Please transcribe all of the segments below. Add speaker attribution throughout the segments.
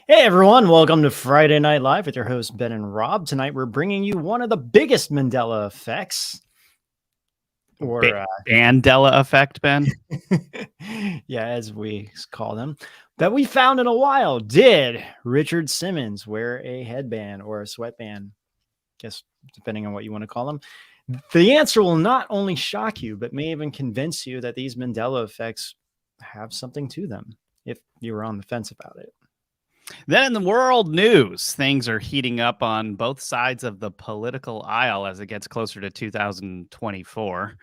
Speaker 1: Hey everyone, welcome to Friday Night Live with your hosts Ben and Rob. Tonight we're bringing you one of the biggest Mandela effects, or
Speaker 2: Bendela Effect, Ben.
Speaker 1: yeah, as we call them, that we found in a while. Did Richard Simmons wear a headband or a sweatband? Guess depending on what you want to call them. The answer will not only shock you, but may even convince you that these Mandela effects have something to them, if you were on the fence about it.
Speaker 2: Then in the world news, things are heating up on both sides of the political aisle as it gets closer to 2024.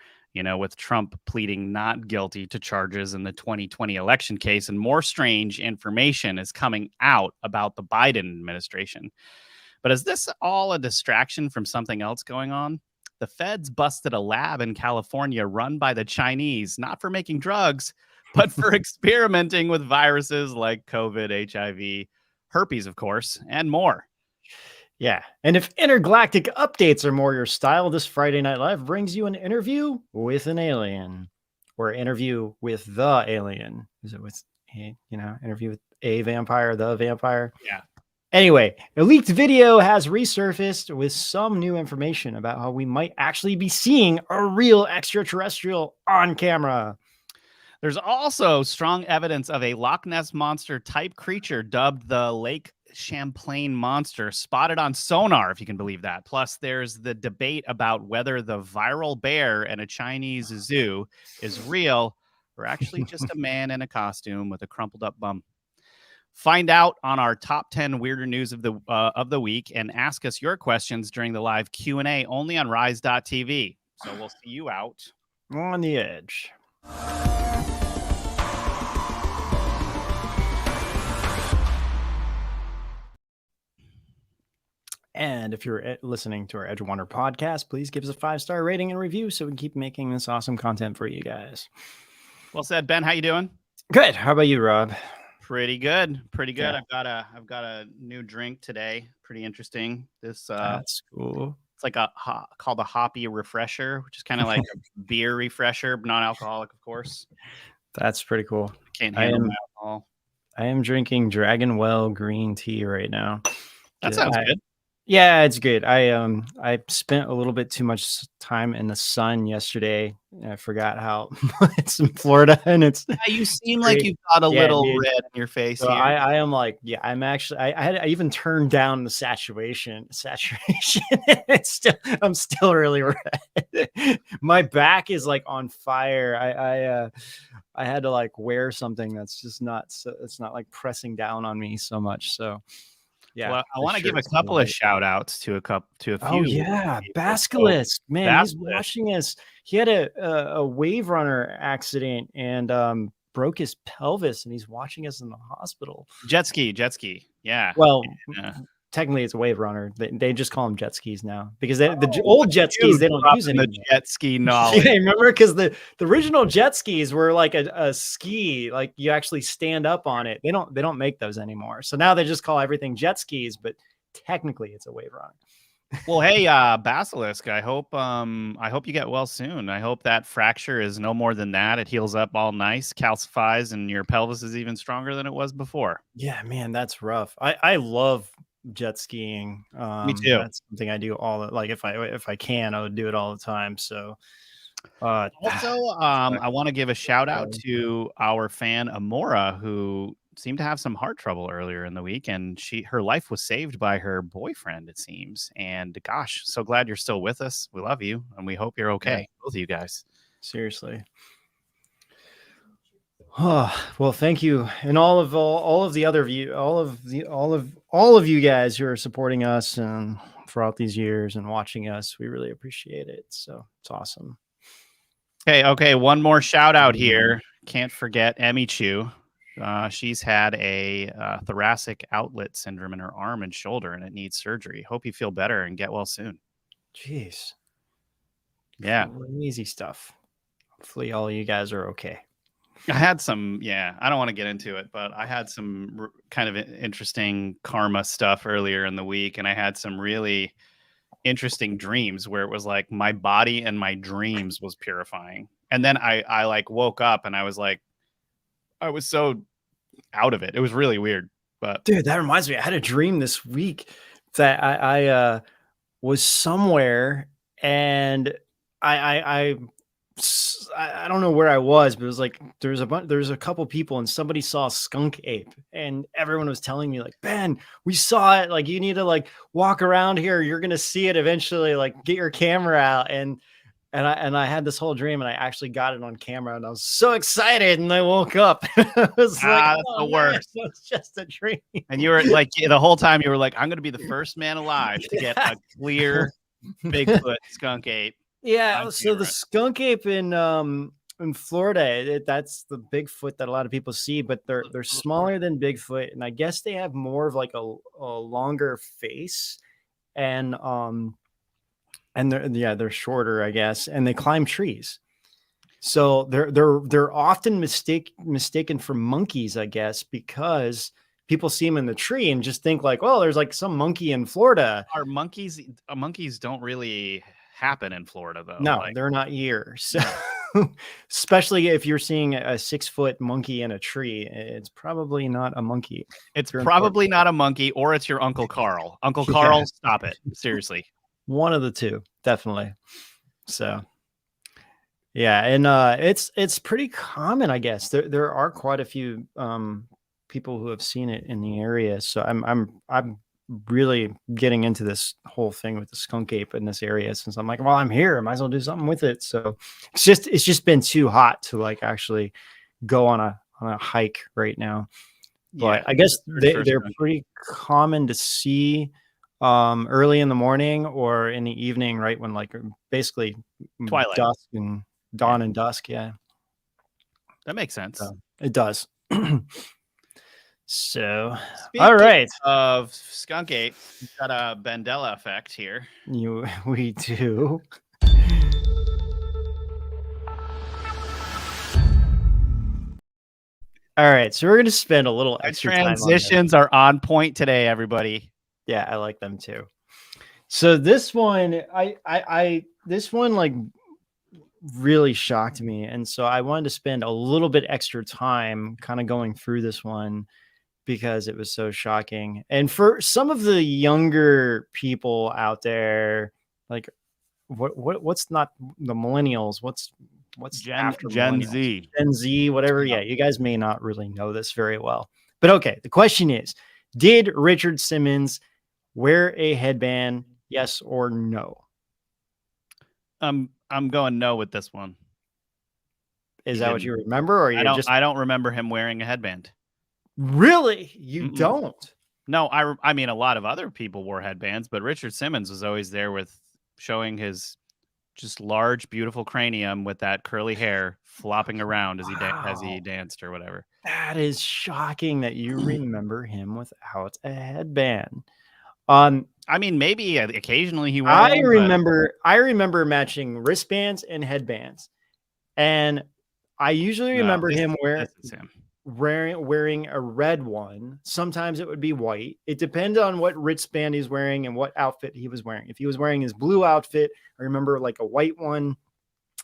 Speaker 2: With Trump pleading not guilty to charges in the 2020 election case, and more strange information is coming out about the Biden administration. But is this all a distraction from something else going on? The feds busted a lab in California run by the Chinese, not for making drugs, but for experimenting with viruses like COVID, HIV, herpes, of course, and more.
Speaker 1: Yeah. And if intergalactic updates are more your style, this Friday Night Live brings you an interview with an alien, or interview with the alien. Is it with, interview with a vampire, the vampire?
Speaker 2: Yeah.
Speaker 1: Anyway, a leaked video has resurfaced with some new information about how we might actually be seeing a real extraterrestrial on camera.
Speaker 2: There's also strong evidence of a Loch Ness Monster type creature dubbed the Lake Champlain Monster spotted on sonar, if you can believe that. Plus, there's the debate about whether the viral bear in a Chinese zoo is real or actually just a man in a costume with a crumpled up bum. Find out on our top 10 weirder news of the week and ask us your questions during the live Q&A only on rise.tv. So we'll see you out
Speaker 1: on the edge. And if you're listening to our Edge Wonder podcast, please give us a 5-star rating and review so we can keep making this awesome content for you guys.
Speaker 2: Well said, Ben. How you doing?
Speaker 1: Good. How about you, Rob?
Speaker 2: Pretty good. Yeah. I've got a new drink today. Pretty interesting.
Speaker 1: That's cool.
Speaker 2: It's like called a hoppy refresher, which is kind of like a beer refresher, but non-alcoholic, of course.
Speaker 1: That's pretty cool.
Speaker 2: Can't handle alcohol.
Speaker 1: I am drinking Dragon Well green tea right now.
Speaker 2: That sounds good.
Speaker 1: Yeah, it's good. I spent a little bit too much time in the sun yesterday. I forgot how it's in Florida, and it's.
Speaker 2: Yeah, you seem like you've got a little red in your face.
Speaker 1: So
Speaker 2: here.
Speaker 1: I am like, yeah, I'm actually. I even turned down the saturation. I'm still really red. My back is like on fire. I had to like wear something that's just not. So it's not like pressing down on me so much. So. Yeah,
Speaker 2: well, I want to give a couple of shout outs to a few.
Speaker 1: Oh yeah, Basculus, man, he's watching us. He had a wave runner accident and broke his pelvis, and he's watching us in the hospital.
Speaker 2: Jet ski, yeah.
Speaker 1: Well, technically it's a wave runner. They just call them jet skis now because the old jet skis they don't use anymore.
Speaker 2: The jet ski knowledge.
Speaker 1: Yeah, remember because the original jet skis were like a ski, like you actually stand up on it. They don't make those anymore. So now they just call everything jet skis, but technically it's a wave runner.
Speaker 2: Well, hey, Basilisk, I hope you get well soon. I hope that fracture is no more than that. It heals up all nice, calcifies, and your pelvis is even stronger than it was before.
Speaker 1: Yeah, man, that's rough. I love jet skiing.
Speaker 2: Me too.
Speaker 1: That's something I do like if I can, I would do it all the time. So
Speaker 2: also I want to give a shout out to our fan Amora, who seemed to have some heart trouble earlier in the week, and her life was saved by her boyfriend, it seems. And gosh, so glad you're still with us. We love you and we hope you're okay. Yeah. Both of you guys.
Speaker 1: Seriously. Oh, well, thank you, and all of the other all of you guys who are supporting us and throughout these years and watching us. We really appreciate it. So it's awesome.
Speaker 2: Okay. One more shout out here. Can't forget Emmy Chu. She's had a thoracic outlet syndrome in her arm and shoulder, and it needs surgery. Hope you feel better and get well soon.
Speaker 1: Jeez.
Speaker 2: Yeah.
Speaker 1: Easy stuff. Hopefully all of you guys are okay.
Speaker 2: I had some, I don't want to get into it, but I had some kind of interesting karma stuff earlier in the week, and I had some really interesting dreams where it was like my body and my dreams was purifying. And then I like woke up and I was like, I was so out of it. It was really weird. But
Speaker 1: dude, that reminds me. I had a dream this week that I was somewhere and I I don't know where I was, but it was like there's a couple people and somebody saw a skunk ape and everyone was telling me like, Ben, we saw it. Like you need to like walk around here. You're gonna see it eventually. Like get your camera out and I had this whole dream and I actually got it on camera and I was so excited and I woke up. I was like,
Speaker 2: that's
Speaker 1: oh,
Speaker 2: the
Speaker 1: man,
Speaker 2: worst.
Speaker 1: it was just a dream.
Speaker 2: And you were like the whole time you were like, I'm gonna be the first man alive to get a clear Bigfoot skunk ape.
Speaker 1: Yeah,
Speaker 2: on
Speaker 1: so the
Speaker 2: camera.
Speaker 1: skunk ape in Florida, that's the Bigfoot that a lot of people see, but they're smaller than Bigfoot, and I guess they have more of like a longer face, and they're shorter, I guess, and they climb trees. So they're often mistaken for monkeys, I guess, because people see them in the tree and just think like, oh, there's like some monkey in Florida.
Speaker 2: Are monkeys don't really happen in Florida though.
Speaker 1: No,
Speaker 2: Like,
Speaker 1: they're not here. So especially if you're seeing a 6-foot monkey in a tree, it's probably not a monkey.
Speaker 2: it's
Speaker 1: You're in
Speaker 2: probably not a monkey, or it's your Uncle Carl. Uncle
Speaker 1: Yeah.
Speaker 2: Carl, stop it. Seriously.
Speaker 1: One of the two, definitely. So yeah, and it's pretty common, I guess. There are quite a few people who have seen it in the area. So I'm really getting into this whole thing with the skunk ape in this area since I'm like, well, I'm here, I might as well do something with it. So it's just been too hot to like actually go on a hike right now. But
Speaker 2: Yeah,
Speaker 1: I guess
Speaker 2: search for
Speaker 1: they're
Speaker 2: skunk.
Speaker 1: pretty common to see early in the morning or in the evening, right when like basically
Speaker 2: Twilight.
Speaker 1: dusk and dawn and dusk. Yeah,
Speaker 2: That makes sense.
Speaker 1: so it does. So
Speaker 2: Speaking
Speaker 1: all right,
Speaker 2: of skunk ape, we've got a Bendela effect here.
Speaker 1: we do. All right, so we're going to spend a little
Speaker 2: Our
Speaker 1: extra time on this.
Speaker 2: transitions are on point today, everybody.
Speaker 1: Yeah, I like them too. So this one, this one like really shocked me, and so I wanted to spend a little bit extra time kind of going through this one because it was so shocking. And for some of the younger people out there, like what's not the millennials? What's after
Speaker 2: Gen
Speaker 1: millennials?
Speaker 2: Z.
Speaker 1: Gen Z, whatever. Yeah, you guys may not really know this very well. But okay, the question is, did Richard Simmons wear a headband? Yes or no?
Speaker 2: I'm going no with this one.
Speaker 1: Is
Speaker 2: He
Speaker 1: that what
Speaker 2: didn't.
Speaker 1: you remember? Or you just
Speaker 2: I don't remember him wearing a headband.
Speaker 1: really? You
Speaker 2: Mm-mm.
Speaker 1: don't?
Speaker 2: No, I mean a lot of other people wore headbands, but Richard Simmons was always there with showing his just large, beautiful cranium with that curly hair flopping around as he danced or whatever.
Speaker 1: That is shocking that you remember him without a headband.
Speaker 2: I mean, maybe occasionally he wore
Speaker 1: I
Speaker 2: one,
Speaker 1: remember matching wristbands and headbands, and I usually remember him
Speaker 2: this is him.
Speaker 1: wearing a red one. Sometimes it would be white. It depended on what wristband he's wearing and what outfit he was wearing. If he was wearing his blue outfit, I remember like a white one.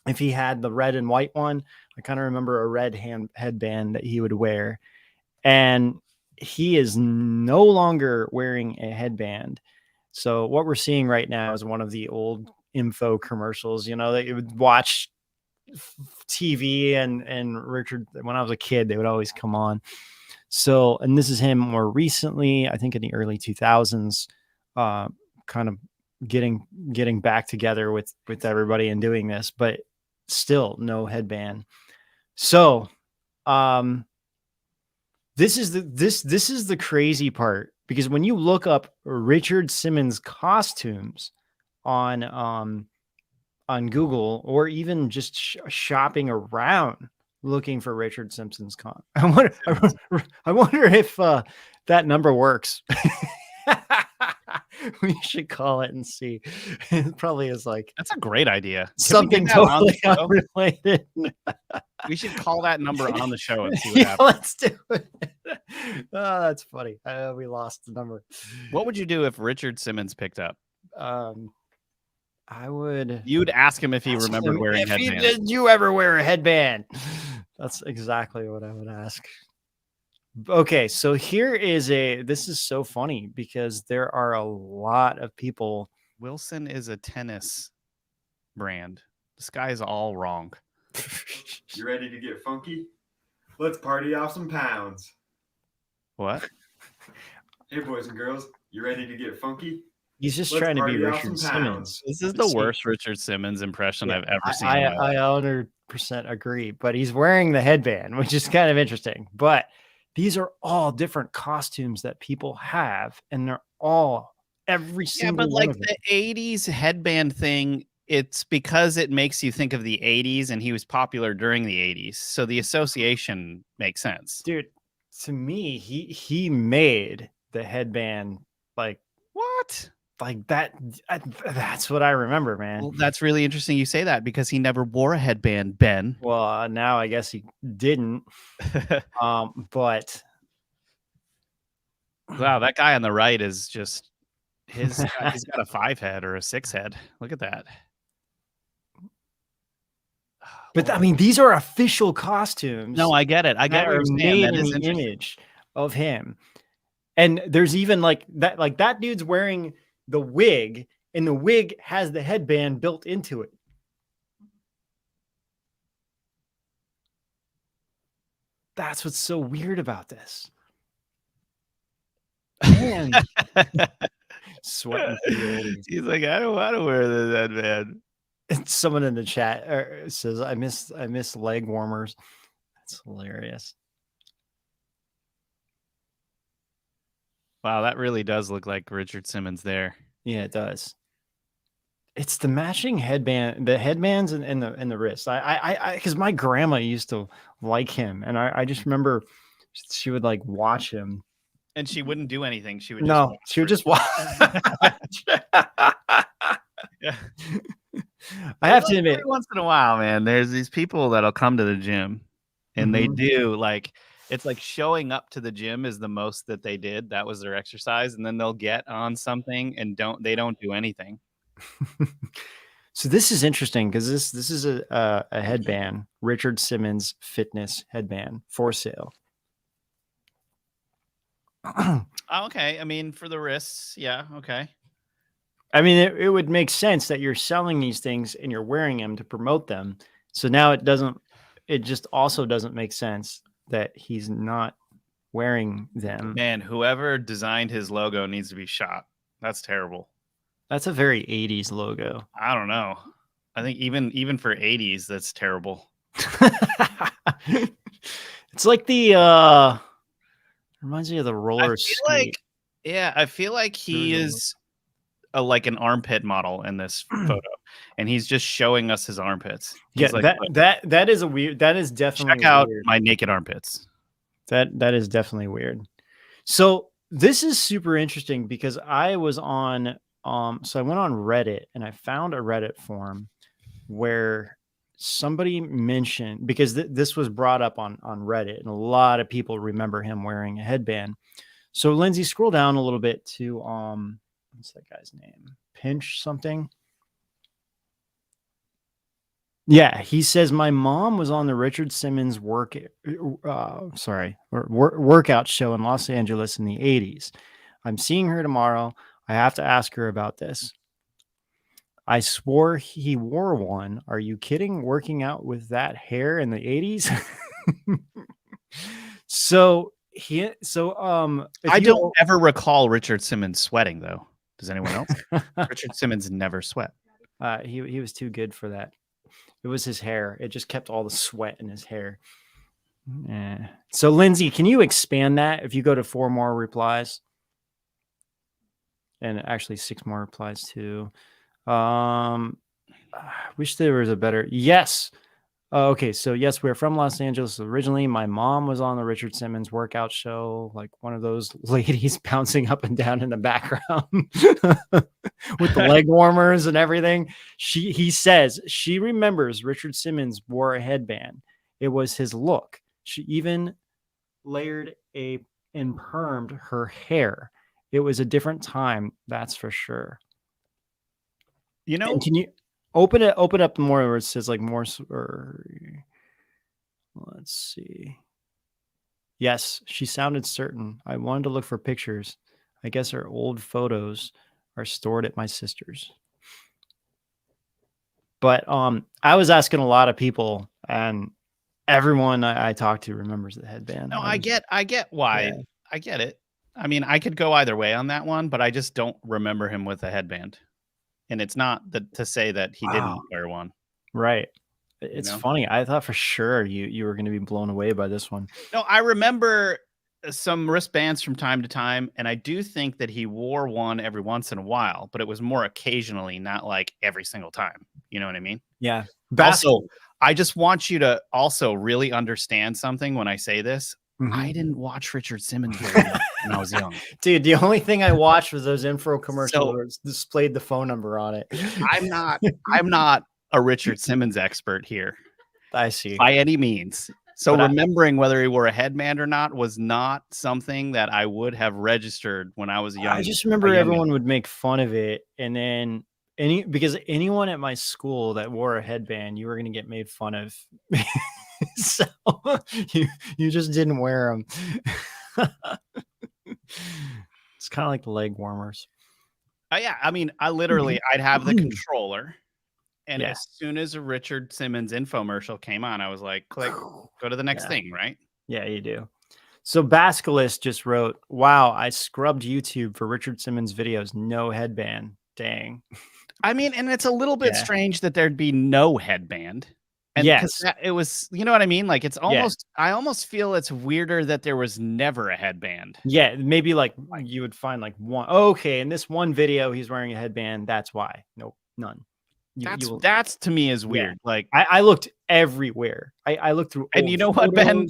Speaker 1: If he had the red and white one, I kind of remember a red headband that he would wear. And he is no longer wearing a headband. So what we're seeing right now is one of the old info commercials, you know, that you would watch TV and Richard, when I was a kid, they would always come on. So, and this is him more recently, I think in the early 2000s, kind of getting back together with everybody and doing this, but still no headband. So, this is the crazy part, because when you look up Richard Simmons costumes on Google, or even just shopping around looking for Richard Simpson's I wonder if that number works. We should call it and see. It probably is like,
Speaker 2: That's a great idea.
Speaker 1: something totally unrelated.
Speaker 2: We should call that number on the show and see what
Speaker 1: Yeah,
Speaker 2: happens.
Speaker 1: let's do it. Oh, that's funny. We lost the number.
Speaker 2: What would you do if Richard Simmons picked up?
Speaker 1: I would.
Speaker 2: You'd ask him if he remembered wearing headbands.
Speaker 1: Did you ever wear a headband? That's exactly what I would ask. Okay, so this is so funny because there are a lot of people.
Speaker 2: Wilson is a tennis brand. This guy is all wrong.
Speaker 3: You ready to get funky? Let's party off some pounds.
Speaker 2: What?
Speaker 3: Hey, boys and girls, you ready to get funky?
Speaker 1: He's just
Speaker 3: Let's
Speaker 1: trying to be
Speaker 3: party off
Speaker 1: Richard
Speaker 3: some
Speaker 1: Simmons.
Speaker 3: pounds.
Speaker 2: This is the worst Richard Simmons impression I've ever seen.
Speaker 1: I 100% agree, but he's wearing the headband, which is kind of interesting. But these are all different costumes that people have, and they're all every single
Speaker 2: but
Speaker 1: one
Speaker 2: like
Speaker 1: of them.
Speaker 2: the 80s headband thing, it's because it makes you think of the 80s and he was popular during the 80s. So the association makes sense.
Speaker 1: Dude, to me, he made the headband like
Speaker 2: What?
Speaker 1: like that. That's what I remember, man.
Speaker 2: Well, that's really interesting you say that because he never wore a headband, Ben.
Speaker 1: Well, now I guess he didn't. But
Speaker 2: wow, that guy on the right is just he's got a 5 head or a 6 head. Look at that.
Speaker 1: But I mean, these are official costumes.
Speaker 2: No, I get it. I get what you're saying.
Speaker 1: Made in the image of him. And there's even like that dude's wearing the wig, and the wig has the headband built into it. That's what's so weird about this. Man, sweating.
Speaker 2: He's like, I don't want to wear this headband.
Speaker 1: Someone in the chat says, I miss leg warmers. That's hilarious.
Speaker 2: Wow, that really does look like Richard Simmons there.
Speaker 1: Yeah, it does. It's the matching headband, the headbands and the wrist. I because my grandma used to like him, and I just remember she would like watch him,
Speaker 2: and she wouldn't do anything. She would
Speaker 1: she would just watch.
Speaker 2: Yeah.
Speaker 1: I have to admit,
Speaker 2: every once in a while, man, there's these people that'll come to the gym, and they do like. It's like showing up to the gym is the most that they did. That was their exercise. And then they'll get on something and they don't do anything.
Speaker 1: So this is interesting because this is a headband, Richard Simmons fitness headband for sale.
Speaker 2: Okay. I mean, for the wrists. Yeah. Okay.
Speaker 1: I mean, it would make sense that you're selling these things and you're wearing them to promote them. So now it just also doesn't make sense that he's not wearing them.
Speaker 2: Man, whoever designed his logo needs to be shot. That's terrible.
Speaker 1: That's a very 80s logo.
Speaker 2: I don't know. I think even for 80s, that's terrible.
Speaker 1: It's like the reminds me of the roller skate.
Speaker 2: I feel like he is like an armpit model in this photo, and he's just showing us his armpits. He's
Speaker 1: that is a weird. That is definitely
Speaker 2: check out
Speaker 1: weird.
Speaker 2: My naked armpits.
Speaker 1: That is definitely weird. So this is super interesting because I was on so I went on Reddit and I found a Reddit forum where somebody mentioned, because this was brought up on Reddit, and a lot of people remember him wearing a headband. So Lindsay, scroll down a little bit to what's that guy's name? Pinch something. Yeah, he says my mom was on the Richard Simmons workout show in Los Angeles in the 80s. I'm seeing her tomorrow. I have to ask her about this. I swore he wore one. Are you kidding? Working out with that hair in the 80s?
Speaker 2: I don't ever recall Richard Simmons sweating though. Does anyone else? Richard Simmons never sweat.
Speaker 1: He was too good for that. It was his hair. It just kept all the sweat in his hair. So Lindsay, can you expand that if you go to 4 more replies? And actually 6 more replies too. I wish there was a better. Yes. Okay. So yes, we're from Los Angeles originally. My mom was on the Richard Simmons workout show, like one of those ladies bouncing up and down in the background with the leg warmers and everything. He says she remembers Richard Simmons wore a headband. It was his look. She even layered and permed her hair. It was a different time, that's for sure.
Speaker 2: You know,
Speaker 1: and can you open up more where it says like more, or let's see. Yes, she sounded certain. I wanted to look for pictures. I guess her old photos are stored at my sister's. But I was asking a lot of people, and everyone I talked to remembers the headband.
Speaker 2: No, I get why.
Speaker 1: Yeah.
Speaker 2: I get it. I mean, I could go either way on that one, but I just don't remember him with a headband. And it's not to say that he didn't wear one.
Speaker 1: Right. It's funny. I thought for sure you were going to be blown away by this one.
Speaker 2: No, I remember some wristbands from time to time, and I do think that he wore one every once in a while, but it was more occasionally, not like every single time. You know what I mean?
Speaker 1: Yeah.
Speaker 2: Also, I just want you to also really understand something when I say this.
Speaker 1: Mm-hmm.
Speaker 2: I didn't watch Richard Simmons very much when I was young.
Speaker 1: Dude, the only thing I watched was those info commercials that displayed the phone number on it.
Speaker 2: I'm not a Richard Simmons expert here.
Speaker 1: I see.
Speaker 2: By any means. So remembering whether he wore a headband or not was not something that I would have registered when I was young.
Speaker 1: I just remember everyone would make fun of it, and then because anyone at my school that wore a headband, you were going to get made fun of. So you just didn't wear them. It's kind of like the leg warmers.
Speaker 2: Yeah, I mean, I'd have the controller, and as soon as a Richard Simmons infomercial came on, I was like, click, go to the next thing, right?
Speaker 1: Yeah, you do. So Basculus just wrote, wow, I scrubbed YouTube for Richard Simmons videos. No headband. Dang.
Speaker 2: I mean, and it's a little bit strange that there'd be no headband. And it was, you know what I mean? Like it's almost, I almost feel it's weirder that there was never a headband.
Speaker 1: Yeah, maybe like you would find like one. Okay, in this one video, he's wearing a headband. That's why. Nope, none.
Speaker 2: That's to me is weird. Yeah. Like
Speaker 1: I looked everywhere. I looked through,
Speaker 2: and you know what, Ben?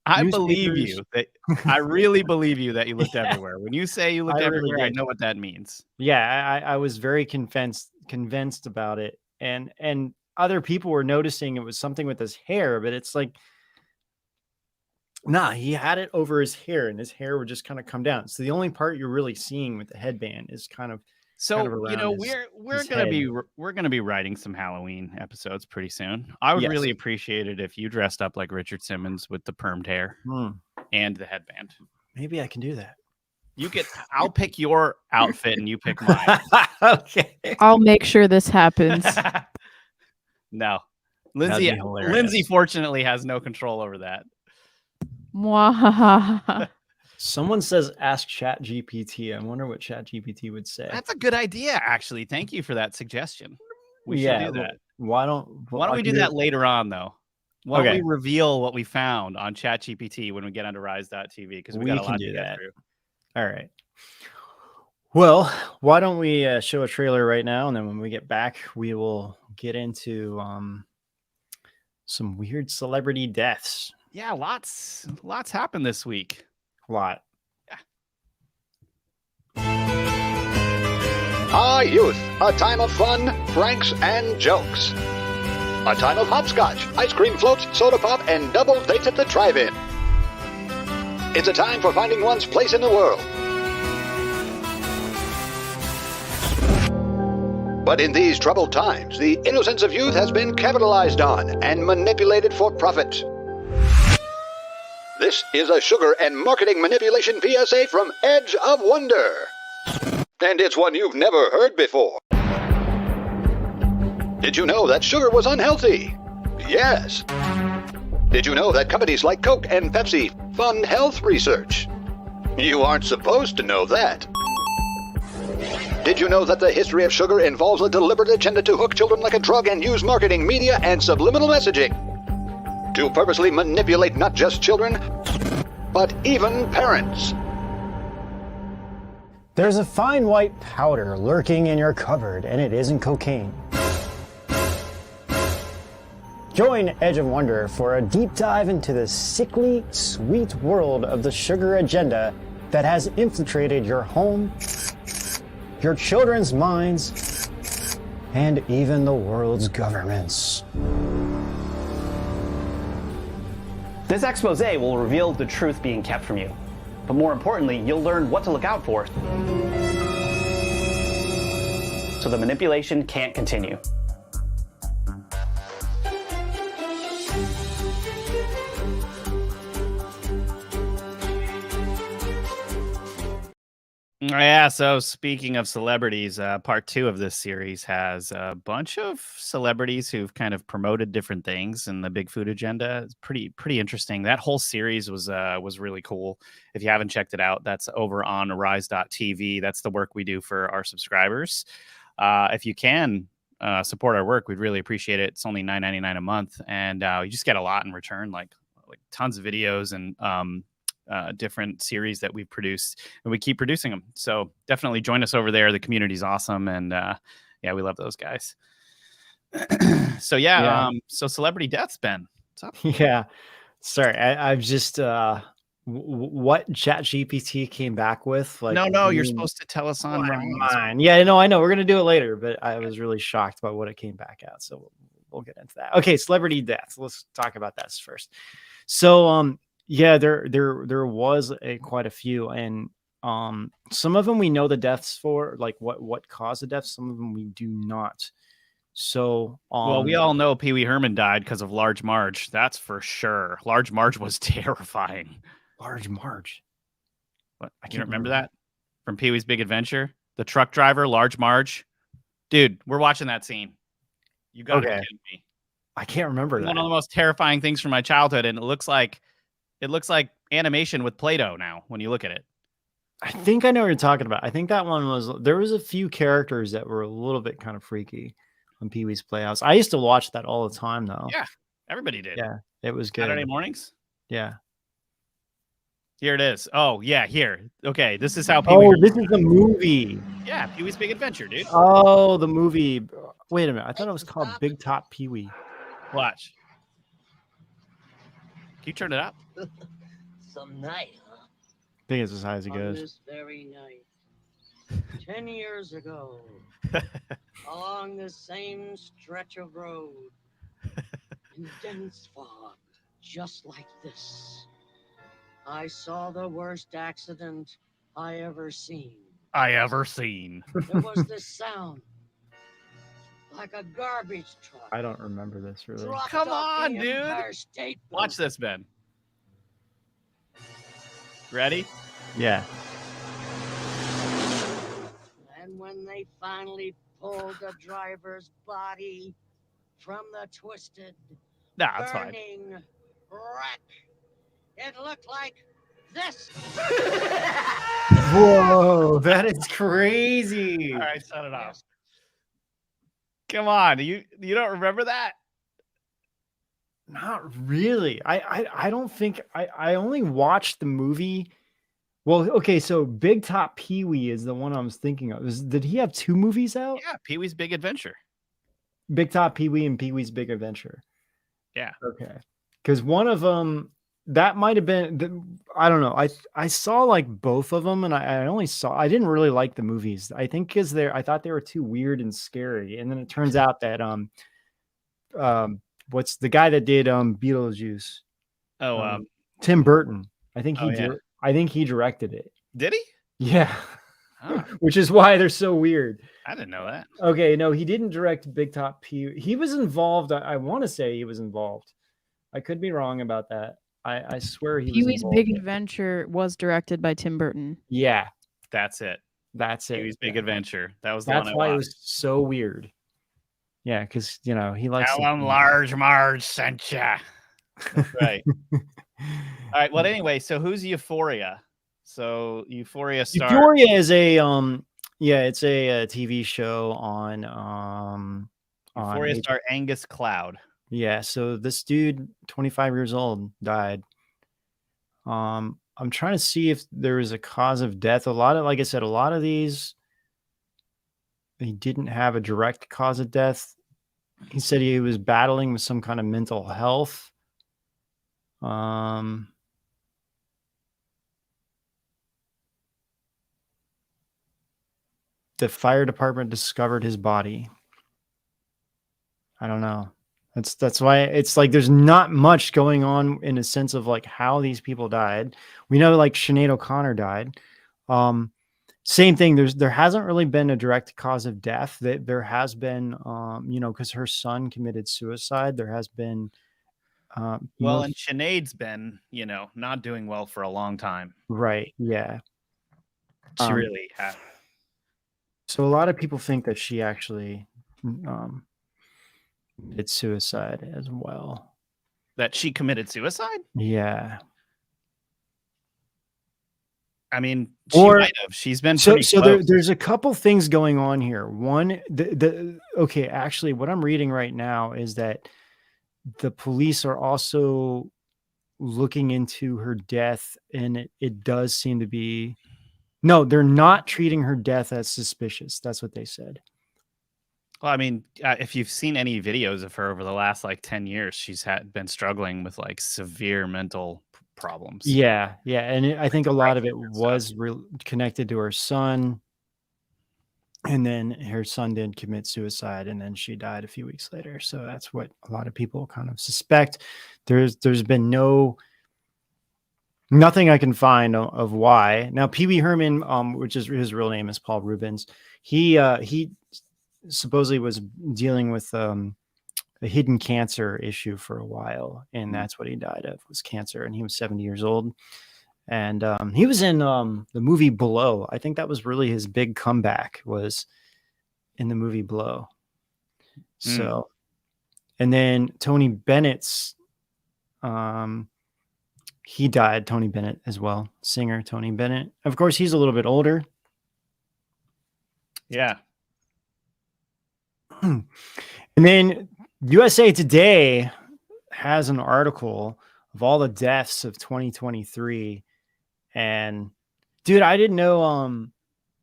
Speaker 2: I believe you. I really believe you that you looked everywhere. When you say you looked everywhere, really I know what that means.
Speaker 1: Yeah, I was very convinced about it, and other people were noticing it was something with his hair, but it's like, nah, he had it over his hair, and his hair would just kind of come down. So the only part you're really seeing with the headband is kind of.
Speaker 2: So you know we're gonna be writing some Halloween episodes pretty soon. I would really appreciate it if you dressed up like Richard Simmons with the permed hair and the headband.
Speaker 1: Maybe I can do that.
Speaker 2: I'll pick your outfit and you pick mine.
Speaker 1: Okay.
Speaker 4: I'll make sure this happens.
Speaker 2: No, Lindsay fortunately has no control over that.
Speaker 1: Someone says ask ChatGPT. I wonder what ChatGPT would say.
Speaker 2: That's a good idea, actually. Thank you for that suggestion. We should do that.
Speaker 1: Why don't
Speaker 2: we do that later on, though? Why don't we reveal what we found on ChatGPT when we get onto Rise.tv? Because we got a lot to get through.
Speaker 1: All right. Well, why don't we show a trailer right now, and then when we get back, we will get into some weird celebrity deaths.
Speaker 2: Yeah, lots happened this week.
Speaker 1: Lot.
Speaker 5: Our youth, a time of fun, pranks, and jokes. A time of hopscotch, ice cream floats, soda pop, and double dates at the drive-in. It's a time for finding one's place in the world. But in these troubled times, the innocence of youth has been capitalized on and manipulated for profit. This is a sugar and marketing manipulation PSA from Edge of Wonder. And it's one you've never heard before. Did you know that sugar was unhealthy? Yes. Did you know that companies like Coke and Pepsi fund health research? You aren't supposed to know that. Did you know that the history of sugar involves a deliberate agenda to hook children like a drug and use marketing, media, and subliminal messaging to purposely manipulate not just children, but even parents?
Speaker 1: There's a fine white powder lurking in your cupboard, and it isn't cocaine. Join Edge of Wonder for a deep dive into the sickly, sweet world of the sugar agenda that has infiltrated your home, your children's minds, and even the world's governments.
Speaker 6: This expose will reveal the truth being kept from you. But more importantly, you'll learn what to look out for, so the manipulation can't continue.
Speaker 2: Yeah, so speaking of celebrities, part 2 of this series has a bunch of celebrities who've kind of promoted different things in the Big Food agenda. It's pretty interesting. That whole series was really cool. If you haven't checked it out, that's over on Rise.tv. That's the work we do for our subscribers. If you can support our work, we'd really appreciate it. It's only $9.99 a month, and you just get a lot in return, like tons of videos and different series that we've produced, and we keep producing them. So definitely join us over there. The community's awesome, and yeah, we love those guys. So yeah. So celebrity deaths, Ben. What's up?
Speaker 1: Yeah. Sorry, I've just what ChatGPT came back with. Like,
Speaker 2: No, you're supposed to tell us on Rise.
Speaker 1: mine. Yeah, no, I know. We're gonna do it later, but I was really shocked about what it came back at. So we'll get into that. Okay, celebrity deaths. Let's talk about that first. So yeah, there was quite a few, and some of them we know the deaths for, like what caused the deaths. Some of them we do not. So
Speaker 2: well, we all know Pee Wee Herman died because of Large Marge. That's for sure. Large Marge was terrifying.
Speaker 1: Large Marge.
Speaker 2: What? I can't remember that from Pee Wee's Big Adventure. The truck driver, Large Marge. Dude, we're watching that scene. You got to be kidding me.
Speaker 1: I can't remember that.
Speaker 2: One of the most terrifying things from my childhood, and it looks like animation with Play-Doh now when you look at it.
Speaker 1: I think I know what you're talking about. I think that one there was a few characters that were a little bit kind of freaky on Pee Wee's Playhouse. I used to watch that all the time, though.
Speaker 2: Yeah, everybody did.
Speaker 1: Yeah, it was good.
Speaker 2: Saturday mornings.
Speaker 1: Yeah.
Speaker 2: Here it is. Oh yeah, here. Okay, this is how Pee Wee.
Speaker 1: Oh, this is the movie.
Speaker 2: Yeah, Pee Wee's Big Adventure, dude.
Speaker 1: Oh, the movie. Wait a minute. I thought it was called Big Top Pee Wee.
Speaker 2: Watch. Can you turn it up?
Speaker 7: Some night, huh?
Speaker 1: I think it's as high as it
Speaker 7: On
Speaker 1: goes.
Speaker 7: this very night, 10 years ago, along the same stretch of road, in dense fog, just like this, I saw the worst accident I ever seen. There was this sound, like a garbage truck.
Speaker 1: I don't remember this really.
Speaker 7: dropped
Speaker 2: Come
Speaker 7: off
Speaker 2: on,
Speaker 7: the
Speaker 2: dude.
Speaker 7: Empire State
Speaker 2: Watch
Speaker 7: Building.
Speaker 2: this, Ben. Ready?
Speaker 1: Yeah.
Speaker 7: And when they finally pulled the driver's body from the twisted,
Speaker 2: Nah, that's fine.
Speaker 7: burning wreck, it looked like this.
Speaker 1: Whoa, that is crazy.
Speaker 2: All right, shut it off. Come on, you don't remember that?
Speaker 1: Not really. I don't think I only watched the movie. Well, okay, so Big Top Pee Wee is the one I was thinking of. Did he have 2 movies out?
Speaker 2: Yeah, Pee Wee's Big Adventure.
Speaker 1: Big Top Pee Wee and Pee Wee's Big Adventure.
Speaker 2: Yeah.
Speaker 1: Okay. Because one of them, that might have been, I don't know. I saw like both of them, and I didn't really like the movies. I think because I thought they were too weird and scary. And then it turns out that what's the guy that did Beetlejuice?
Speaker 2: Oh,
Speaker 1: Tim Burton. I think
Speaker 2: Oh, yeah.
Speaker 1: I think he directed it.
Speaker 2: did he?
Speaker 1: Yeah.
Speaker 2: Oh,
Speaker 1: Which is why they're so weird.
Speaker 2: I didn't know that.
Speaker 1: Okay, no, he didn't direct Big Top Pee. He was involved. I want to say he was involved. I could be wrong about that. I swear he
Speaker 4: Pee
Speaker 1: was
Speaker 4: Wee's
Speaker 1: involved.
Speaker 4: Big Adventure was directed by Tim Burton.
Speaker 1: Yeah,
Speaker 2: That's it.
Speaker 1: that's
Speaker 2: Pee
Speaker 1: it.
Speaker 2: Wee's Big
Speaker 1: Yeah.
Speaker 2: Adventure. That was the
Speaker 1: That's
Speaker 2: one
Speaker 1: why
Speaker 2: I
Speaker 1: it
Speaker 2: watched.
Speaker 1: was so weird. Yeah, because he likes.
Speaker 2: Tell him Large Marge sent ya. That's right. All right. Well, anyway, so who's Euphoria? So Euphoria star.
Speaker 1: Euphoria is a it's a TV show on
Speaker 2: Euphoria
Speaker 1: on
Speaker 2: star Angus Cloud.
Speaker 1: Yeah, so this dude, 25 years old, died. I'm trying to see if there was a cause of death. Like I said, a lot of these, he didn't have a direct cause of death. He said he was battling with some kind of mental health. The fire department discovered his body. I don't know. That's why it's like there's not much going on in a sense of like how these people died. We know like Sinead O'Connor died. Same thing. There hasn't really been a direct cause of death. That there has been, because her son committed suicide. There has been.
Speaker 2: Well, and Sinead's been, not doing well for a long time.
Speaker 1: Right. Yeah.
Speaker 2: She really had.
Speaker 1: So a lot of people think that she actually did suicide as well.
Speaker 2: That she committed suicide?
Speaker 1: Yeah.
Speaker 2: I mean, she
Speaker 1: Or-
Speaker 2: might have. She's been
Speaker 1: So
Speaker 2: pretty
Speaker 1: so
Speaker 2: close.
Speaker 1: there's a couple things going on here. One, okay, actually, what I'm reading right now is that the police are also looking into her death, and it does seem to be no, they're not treating her death as suspicious. That's what they said.
Speaker 2: Well, I mean, if you've seen any videos of her over the last like 10 years, she's been struggling with like severe mental problems.
Speaker 1: Yeah, and I think a lot of it
Speaker 2: and
Speaker 1: was connected to her son, and then her son did commit suicide, and then she died a few weeks later. So that's what a lot of people kind of suspect. There's been nothing I can find of why. Now, Pee Wee Herman, which is his real name is Paul Rubens, he supposedly was dealing with a hidden cancer issue for a while, and that's what he died of, was cancer, and he was 70 years old. And he was in the movie Blow. I think that was really his big comeback, was in the movie Blow. So, and then Tony Bennett's he died, Tony Bennett as well, singer Tony Bennett. Of course, he's a little bit older.
Speaker 2: Yeah.
Speaker 1: And then USA Today has an article of all the deaths of 2023. And dude, I didn't know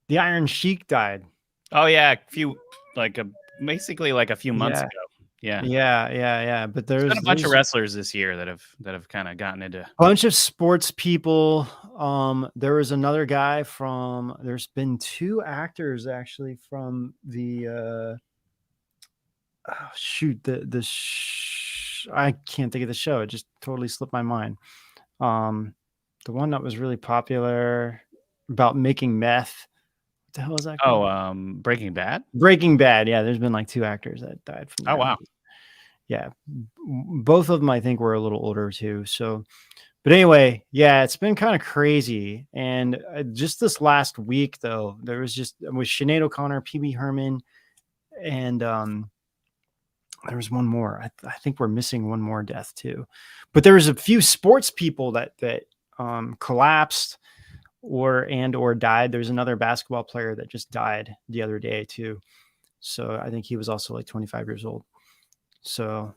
Speaker 1: the Iron Sheik died.
Speaker 2: Oh yeah, basically like a few months
Speaker 1: Yeah.
Speaker 2: ago. Yeah.
Speaker 1: Yeah. But there's
Speaker 2: been a bunch of wrestlers this year that have kind of gotten into
Speaker 1: bunch of sports people. There was another guy there's been 2 actors actually from the I can't think of the show. It just totally slipped my mind. The one that was really popular about making meth. What the hell is that called?
Speaker 2: Breaking Bad.
Speaker 1: Breaking Bad. Yeah, there's been like 2 actors that died from that.
Speaker 2: Oh wow.
Speaker 1: Yeah, both of them I think were a little older too. So, but anyway, yeah, it's been kind of crazy. And just this last week though, there was with Sinead O'Connor, Pee Wee Herman, and there was one more. I think we're missing one more death too. But there was a few sports people that collapsed or died. There's another basketball player that just died the other day too. So I think he was also like 25 years old. So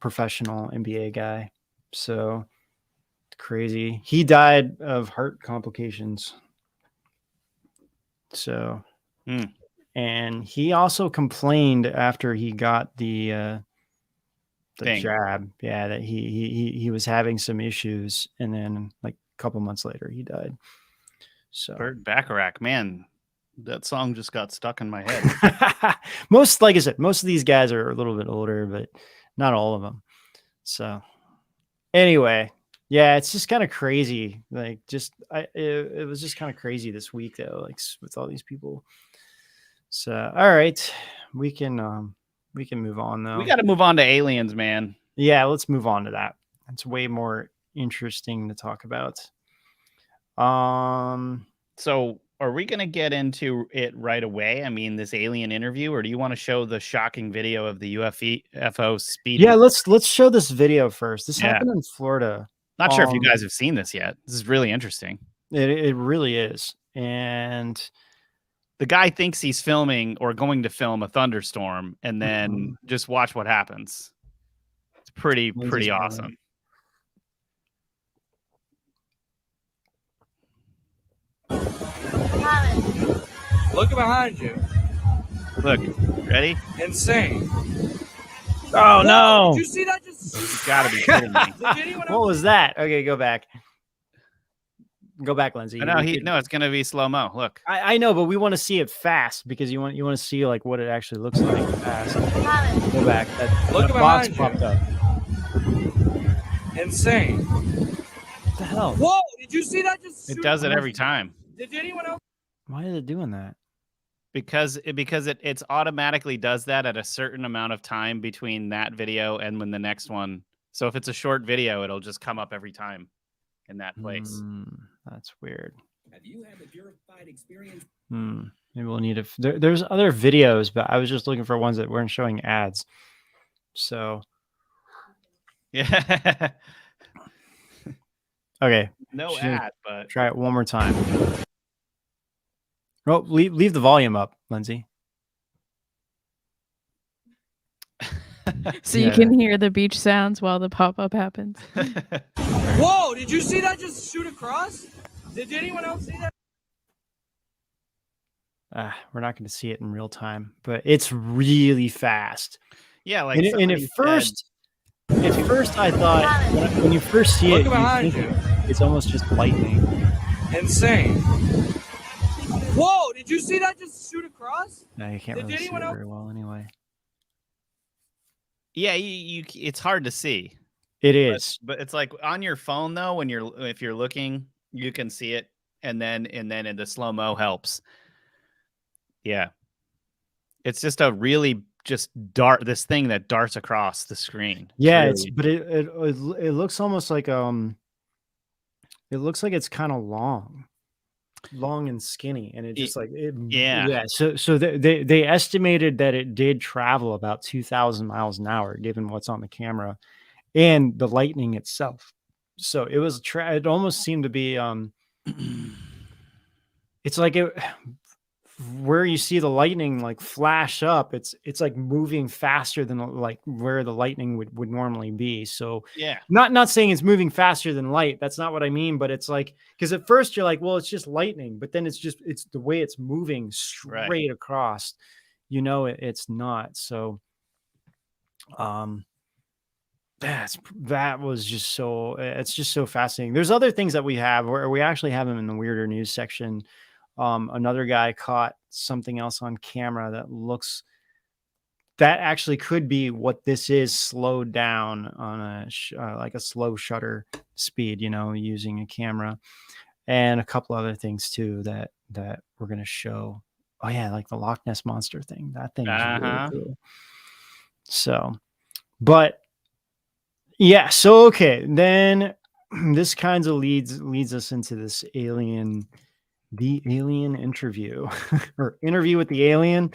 Speaker 1: professional NBA guy. So crazy. He died of heart complications. So, and he also complained after he got the jab. Yeah, that he was having some issues, and then like a couple months later he died. So
Speaker 2: Burt Bacharach, man, that song just got stuck in my head.
Speaker 1: like I said, most of these guys are a little bit older, but not all of them. So anyway, yeah, it's just kind of crazy. Like it was just kind of crazy this week though, like with all these people. So all right, we can move on though.
Speaker 2: We got to move on to aliens, man.
Speaker 1: Yeah, let's move on to that. It's way more interesting to talk about.
Speaker 2: So are we going to get into it right away? I mean, this alien interview, or do you want to show the shocking video of the UFO speeding?
Speaker 1: Yeah, let's show this video first. This happened in Florida.
Speaker 2: Not sure if you guys have seen this yet. This is really interesting.
Speaker 1: It really is. And
Speaker 2: the guy thinks he's filming or going to film a thunderstorm, and then just watch what happens. It's pretty awesome.
Speaker 8: Look behind you.
Speaker 2: Look, ready?
Speaker 8: Insane.
Speaker 1: Oh no!
Speaker 8: Did you see that?
Speaker 2: You gotta be kidding me.
Speaker 1: What was that? Okay, go back. Go back, Lindsay.
Speaker 2: No, it's gonna be slow mo. Look,
Speaker 1: I know, but we want to see it fast because you want to see like what it actually looks like fast. Go back.
Speaker 8: Look
Speaker 1: that box
Speaker 8: behind
Speaker 1: popped up.
Speaker 8: Insane.
Speaker 1: What the hell?
Speaker 8: Whoa! Did you see that?
Speaker 2: It does it every time.
Speaker 8: Did anyone else?
Speaker 1: Why is it doing that?
Speaker 2: Because it's automatically does that at a certain amount of time between that video and when the next one. So if it's a short video, it'll just come up every time in that place.
Speaker 1: That's weird.
Speaker 8: Have you had the purified experience?
Speaker 1: Maybe we'll need there's other videos, but I was just looking for ones that weren't showing ads. So
Speaker 2: Yeah.
Speaker 1: okay,
Speaker 2: No
Speaker 1: should
Speaker 2: ad, but
Speaker 1: try it one more time. Oh, leave the volume up, Lindsay.
Speaker 4: So you can hear the beach sounds while the pop-up happens.
Speaker 8: Whoa! Did you see that just shoot across? Did anyone else see that?
Speaker 1: We're not going to see it in real time, but it's really fast.
Speaker 2: yeah, like
Speaker 1: And
Speaker 2: somebody
Speaker 1: at first I thought when you first see
Speaker 8: Look
Speaker 1: it,
Speaker 8: behind
Speaker 1: think
Speaker 8: you.
Speaker 1: it's almost just lightning.
Speaker 8: Insane. Whoa! Did you see that just shoot across?
Speaker 1: No, you can't
Speaker 8: Did
Speaker 1: really see it
Speaker 8: anyone else-
Speaker 1: very well anyway.
Speaker 2: Yeah, you it's hard to see.
Speaker 1: It is.
Speaker 2: But it's like on your phone though, if you're looking, you can see it, and then in the slow-mo helps. Yeah. It's just a really this thing that darts across the screen.
Speaker 1: Yeah,
Speaker 2: really...
Speaker 1: it looks almost like it looks like it's kind of long and skinny, and it just
Speaker 2: yeah.
Speaker 1: So they estimated that it did travel about 2,000 miles an hour, given what's on the camera and the lightning itself. So it was it almost seemed to be it's like where you see the lightning like flash up, it's like moving faster than like where the lightning would normally be. So
Speaker 2: yeah,
Speaker 1: not saying it's moving faster than light. That's not what I mean. But it's like, because at first you're like, well, it's just lightning, but then it's the way it's moving straight across. You know, it's not. So, that was just so. It's just so fascinating. There's other things that we have where we actually have them in the weirder news section. Another guy caught something else on camera that actually could be what this is, slowed down on like a slow shutter speed, you know, using a camera, and a couple other things too that we're going to show. Oh yeah, like the Loch Ness Monster thing. That thing is really cool. So, but yeah, so okay, then this kind of leads us into this the alien interview or interview with the alien.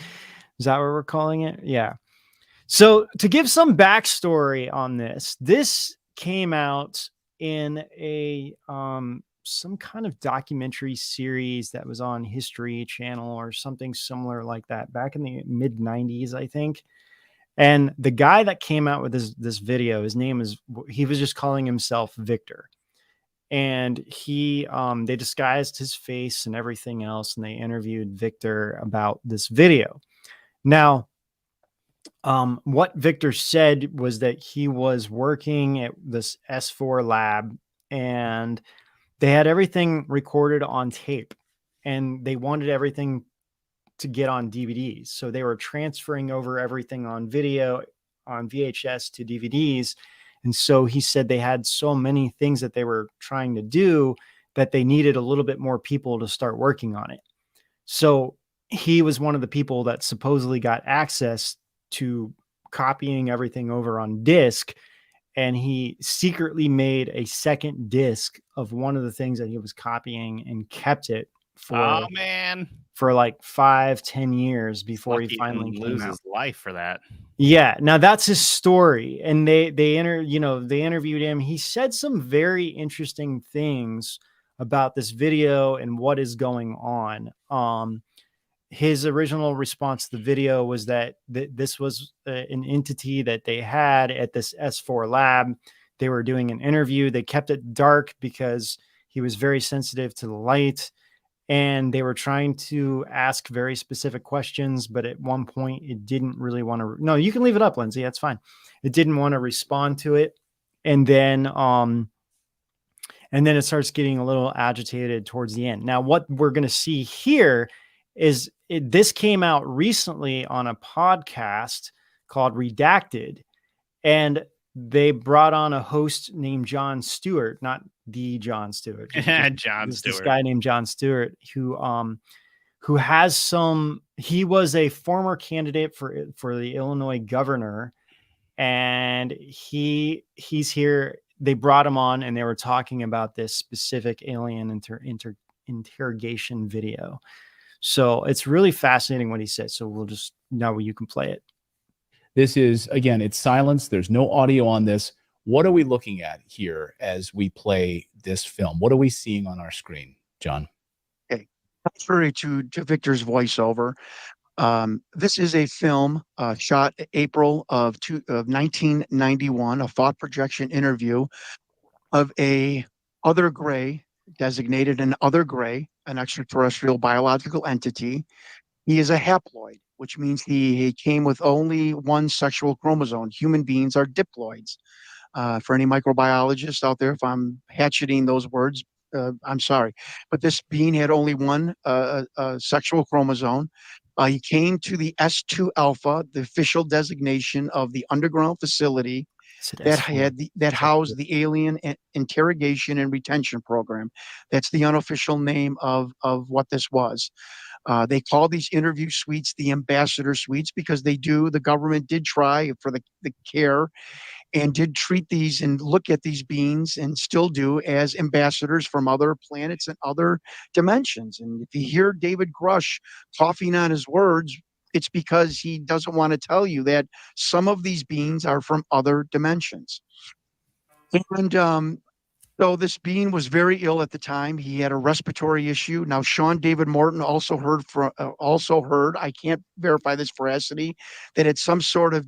Speaker 1: Is that what we're calling it? Yeah. So to give some backstory on this came out in a some kind of documentary series that was on History Channel or something similar like that back in the mid 90s, I think. And the guy that came out with this video, he was just calling himself Victor. And they disguised his face and everything else, and they interviewed Victor about this video. Now, what Victor said was that he was working at this S4 lab, and they had everything recorded on tape, and they wanted everything to get on DVDs. So they were transferring over everything on video, on VHS to DVDs. And so he said they had so many things that they were trying to do that they needed a little bit more people to start working on it. So he was one of the people that supposedly got access to copying everything over on disc. And he secretly made a second disc of one of the things that he was copying and kept it for like 5-10 years before he finally came out.
Speaker 2: His life for that.
Speaker 1: Yeah, now that's his story, and they interviewed him. He said some very interesting things about this video and what is going on. His original response to the video was that this was an entity that they had at this S4 lab. They were doing an interview. They kept it dark because he was very sensitive to the light. And they were trying to ask very specific questions, but at one point it didn't really want to. No, you can leave it up, Lindsay. That's fine. It didn't want to respond to it, and then it starts getting a little agitated towards the end. Now, what we're going to see here is this came out recently on a podcast called Redacted, and they brought on a host named Jon Stewart, not the Jon Stewart.
Speaker 2: Jon Stewart.
Speaker 1: This guy named Jon Stewart who has he was a former candidate for the Illinois governor, and he's here. They brought him on, and they were talking about this specific alien interrogation video. So it's really fascinating what he said. So we'll just, now you can play it.
Speaker 9: This is, again, it's silence. There's no audio on this. What are we looking at here as we play this film? What are we seeing on our screen, John?
Speaker 10: Okay. Contrary to Victor's voiceover, this is a film shot April of 1991, a thought projection interview of a other gray, designated an other gray, an extraterrestrial biological entity. He is a haploid, which means he came with only one sexual chromosome. Human beings are diploids. For any microbiologists out there, if I'm hatcheting those words, I'm sorry. But this being had only one sexual chromosome. He came to the S2 alpha, the official designation of the underground facility that housed the alien interrogation and retention program. That's the unofficial name of what this was. They call these interview suites the ambassador suites because the government did try for the care and did treat these and look at these beings, and still do, as ambassadors from other planets and other dimensions. And if you hear David Grush coughing on his words, it's because he doesn't want to tell you that some of these beings are from other dimensions. And so this being was very ill at the time. He had a respiratory issue. Now, Sean David Morton also heard, I can't verify this veracity, that it's some sort of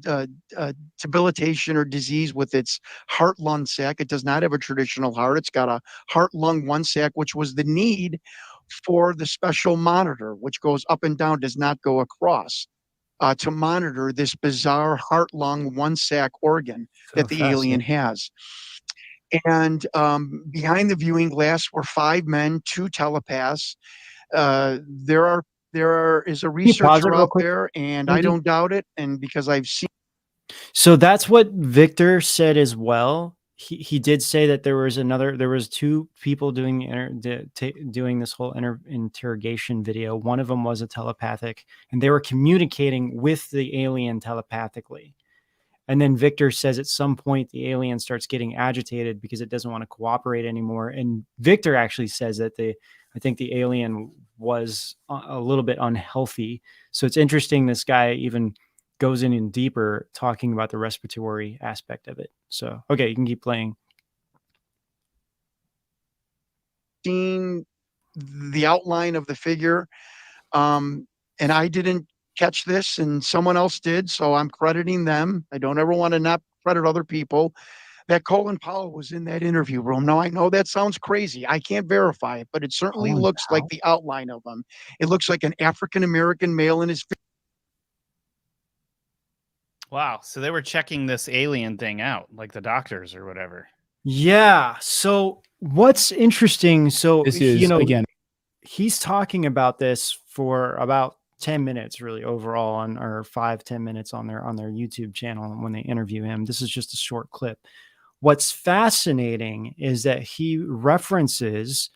Speaker 10: debilitation or disease with its heart-lung sac. It does not have a traditional heart. It's got a heart-lung one sac, which was the need for the special monitor, which goes up and down, does not go across, to monitor this bizarre heart-lung one sac organ that the alien has. And behind the viewing glass were 5 men, 2 telepaths. There is a researcher out there, and I don't doubt it. And because I've seen.
Speaker 1: So that's what Victor said as well. He did say that there was 2 people doing doing this whole interrogation video. One of them was a telepathic, and they were communicating with the alien telepathically. And then Victor says at some point the alien starts getting agitated because it doesn't want to cooperate anymore. And Victor actually says that I think the alien was a little bit unhealthy. So it's interesting this guy even goes in deeper talking about the respiratory aspect of it. So, okay, you can keep playing.
Speaker 10: Seeing the outline of the figure, and I didn't catch this, and someone else did, so I'm crediting them. I don't ever want to not credit other people. That Colin Powell was in that interview room. Now, I know that sounds crazy. I can't verify it, but it certainly looks like the outline of him. It looks like an African-American male in his.
Speaker 2: Wow. So they were checking this alien thing out, like the doctors or whatever.
Speaker 1: Yeah. So what's interesting, so
Speaker 9: this is, again,
Speaker 1: he's talking about this for about 10 minutes really overall on, or 5-10 minutes on their YouTube channel when they interview him. This is just a short clip. What's fascinating is that he references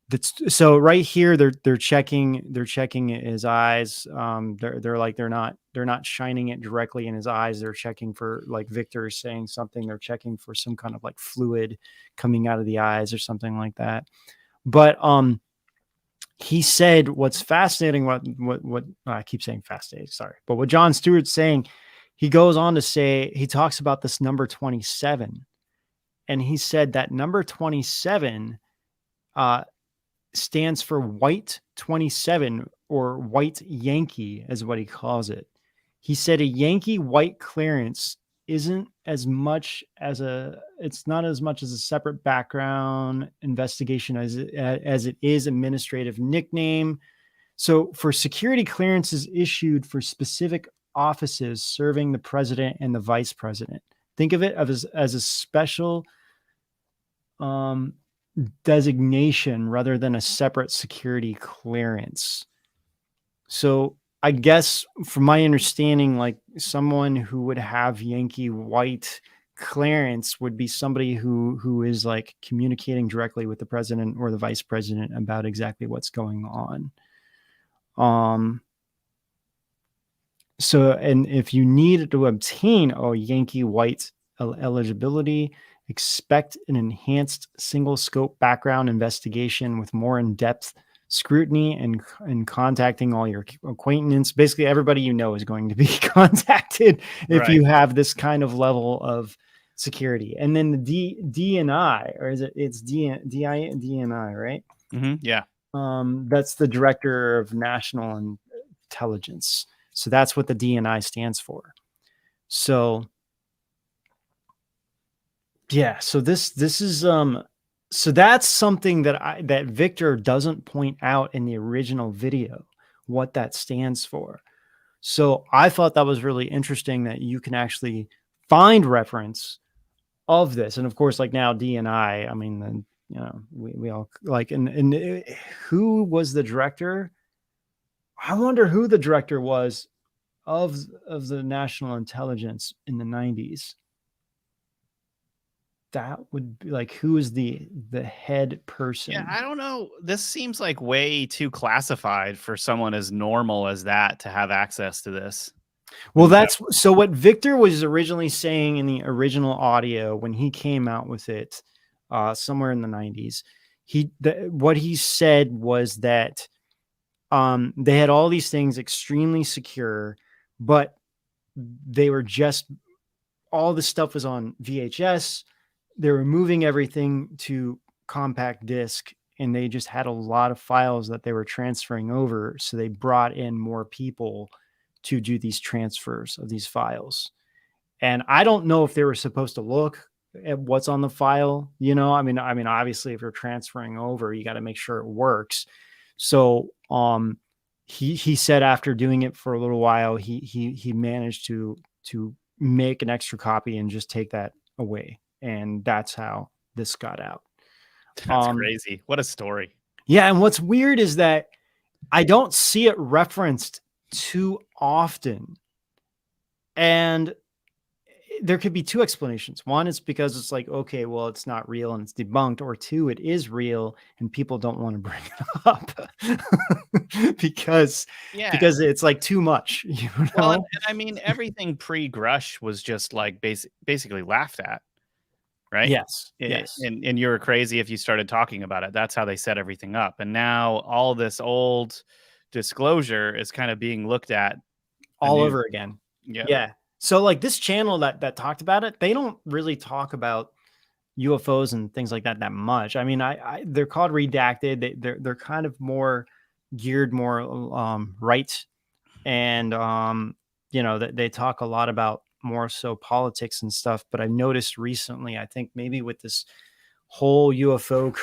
Speaker 1: that. So right here, they're checking his eyes. They're not shining it directly in his eyes. They're checking for, like Victor is saying something, they're checking for some kind of like fluid coming out of the eyes or something like that. But he said what's fascinating, what I keep saying fascinating, sorry. But what Jon Stewart's saying, he goes on to say, he talks about this number 27. And he said that number 27 stands for white 27, or white Yankee is what he calls it. He said a Yankee white clearance isn't as much as it's not as much as a separate background investigation as it is administrative nickname. So for security clearances issued for specific offices serving the president and the vice president, think of it as a special designation rather than a separate security clearance. So I guess from my understanding, like someone who would have Yankee white clearance would be somebody who is like communicating directly with the president or the vice president about exactly what's going on. So, and if you need to obtain a Yankee white eligibility, Expect an enhanced single scope background investigation with more in-depth scrutiny and contacting all your acquaintance. Basically, everybody you know is going to be contacted if you have this kind of level of security. And then the DNI, or is it's DNI, right?
Speaker 2: Yeah.
Speaker 1: That's the Director of National Intelligence. So that's what the DNI stands for. So yeah, so this is so that's something that Victor doesn't point out in the original video, what that stands for. So I thought that was really interesting that you can actually find reference of this. And of course, like now DNI, I mean, then, you know, we all like, and who was the director? I wonder who the director was of the national intelligence in the 90s. That would be like, who is the head person?
Speaker 2: Yeah, I don't know. This seems like way too classified for someone as normal as that to have access to this.
Speaker 1: Well, that's so what Victor was originally saying in the original audio when he came out with it somewhere in the 90s. What he said was that they had all these things extremely secure, but they were just, all the stuff was on VHS. They were moving everything to compact disc, and they just had a lot of files that they were transferring over. So they brought in more people to do these transfers of these files. And I don't know if they were supposed to look at what's on the file. You know, I mean, obviously if you're transferring over, you got to make sure it works. So, he said after doing it for a little while, he managed to make an extra copy and just take that away. And that's how this got out.
Speaker 2: That's crazy. What a story.
Speaker 1: Yeah. And what's weird is that I don't see it referenced too often. And there could be two explanations. One is because it's like, okay, well, it's not real and it's debunked. Or two, it is real and people don't want to bring it up because it's like too much. You know?
Speaker 2: Well, and I mean, everything pre-Grush was just like basically laughed at. Right.
Speaker 1: Yes. Yes.
Speaker 2: And you were crazy if you started talking about it. That's how they set everything up. And now all this old disclosure is kind of being looked at
Speaker 1: all over again.
Speaker 2: Yeah.
Speaker 1: Yeah. So like this channel that talked about it, they don't really talk about UFOs and things like that much. I mean, they're called redacted. They're kind of more geared more right. And you know, they talk a lot about more so politics and stuff. But I noticed recently, I think maybe with this whole UFO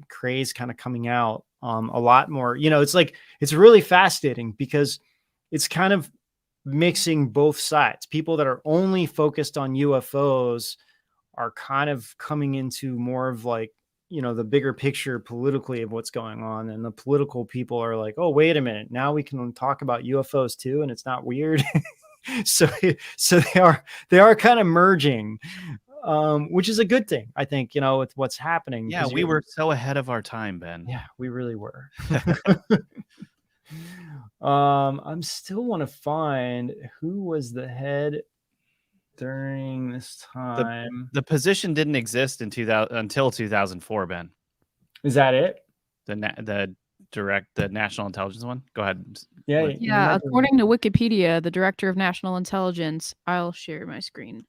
Speaker 1: craze kind of coming out, a lot more, you know, it's like, it's really fascinating because it's kind of mixing both sides. People that are only focused on UFOs are kind of coming into more of like, you know, the bigger picture politically of what's going on. And the political people are like, oh, wait a minute, now we can talk about UFOs too. And it's not weird. So they are kind of merging, which is a good thing, I think, you know, with what's happening.
Speaker 2: Yeah, we were so ahead of our time, Ben.
Speaker 1: Yeah, we really were. I'm still want to find who was the head during this time.
Speaker 2: The position didn't exist in until 2004, Ben.
Speaker 1: Is that it?
Speaker 2: The national intelligence one. Go ahead.
Speaker 4: Yeah. According to Wikipedia, the director of national intelligence, I'll share my screen,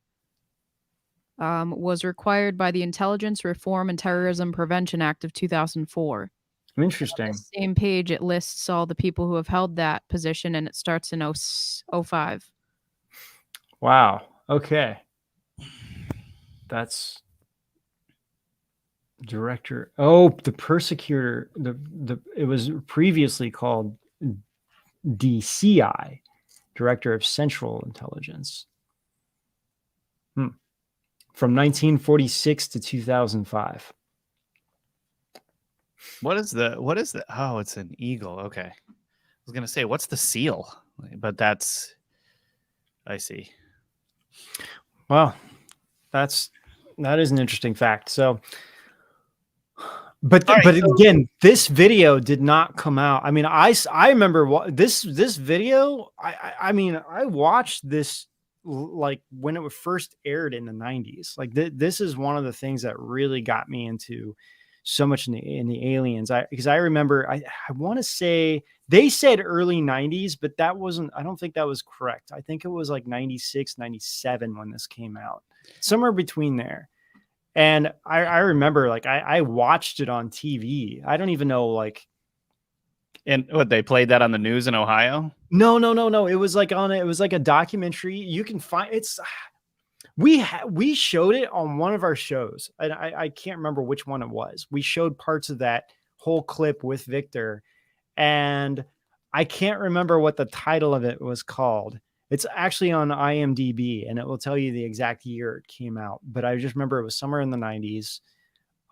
Speaker 4: was required by the Intelligence Reform and Terrorism Prevention Act of 2004.
Speaker 1: Interesting.
Speaker 4: On the same page, it lists all the people who have held that position, and it starts in 05.
Speaker 1: Wow. Okay. That's director. Oh, the persecutor. It was previously called DCI, Director of Central Intelligence. From 1946 to 2005.
Speaker 2: What is the oh, it's an eagle. Okay. I was gonna say, what's the seal? But I see.
Speaker 1: Well, that is an interesting fact. So But again, this video did not come out. I mean, I remember this video. I mean, I watched this like when it was first aired in the 90s. Like this is one of the things that really got me into so much in the aliens. Because I remember I want to say they said early 90s, but that wasn't, I don't think that was correct. I think it was like 96, 97 when this came out, somewhere between there. And I remember like I watched it on TV. I don't even know like.
Speaker 2: And what, they played that on the news in Ohio?
Speaker 1: No. It was like it was like a documentary. You can find we showed it on one of our shows. I can't remember which one it was. We showed parts of that whole clip with Victor, and I can't remember what the title of it was called. It's actually on IMDb, and it will tell you the exact year it came out. But I just remember it was somewhere in the 90s.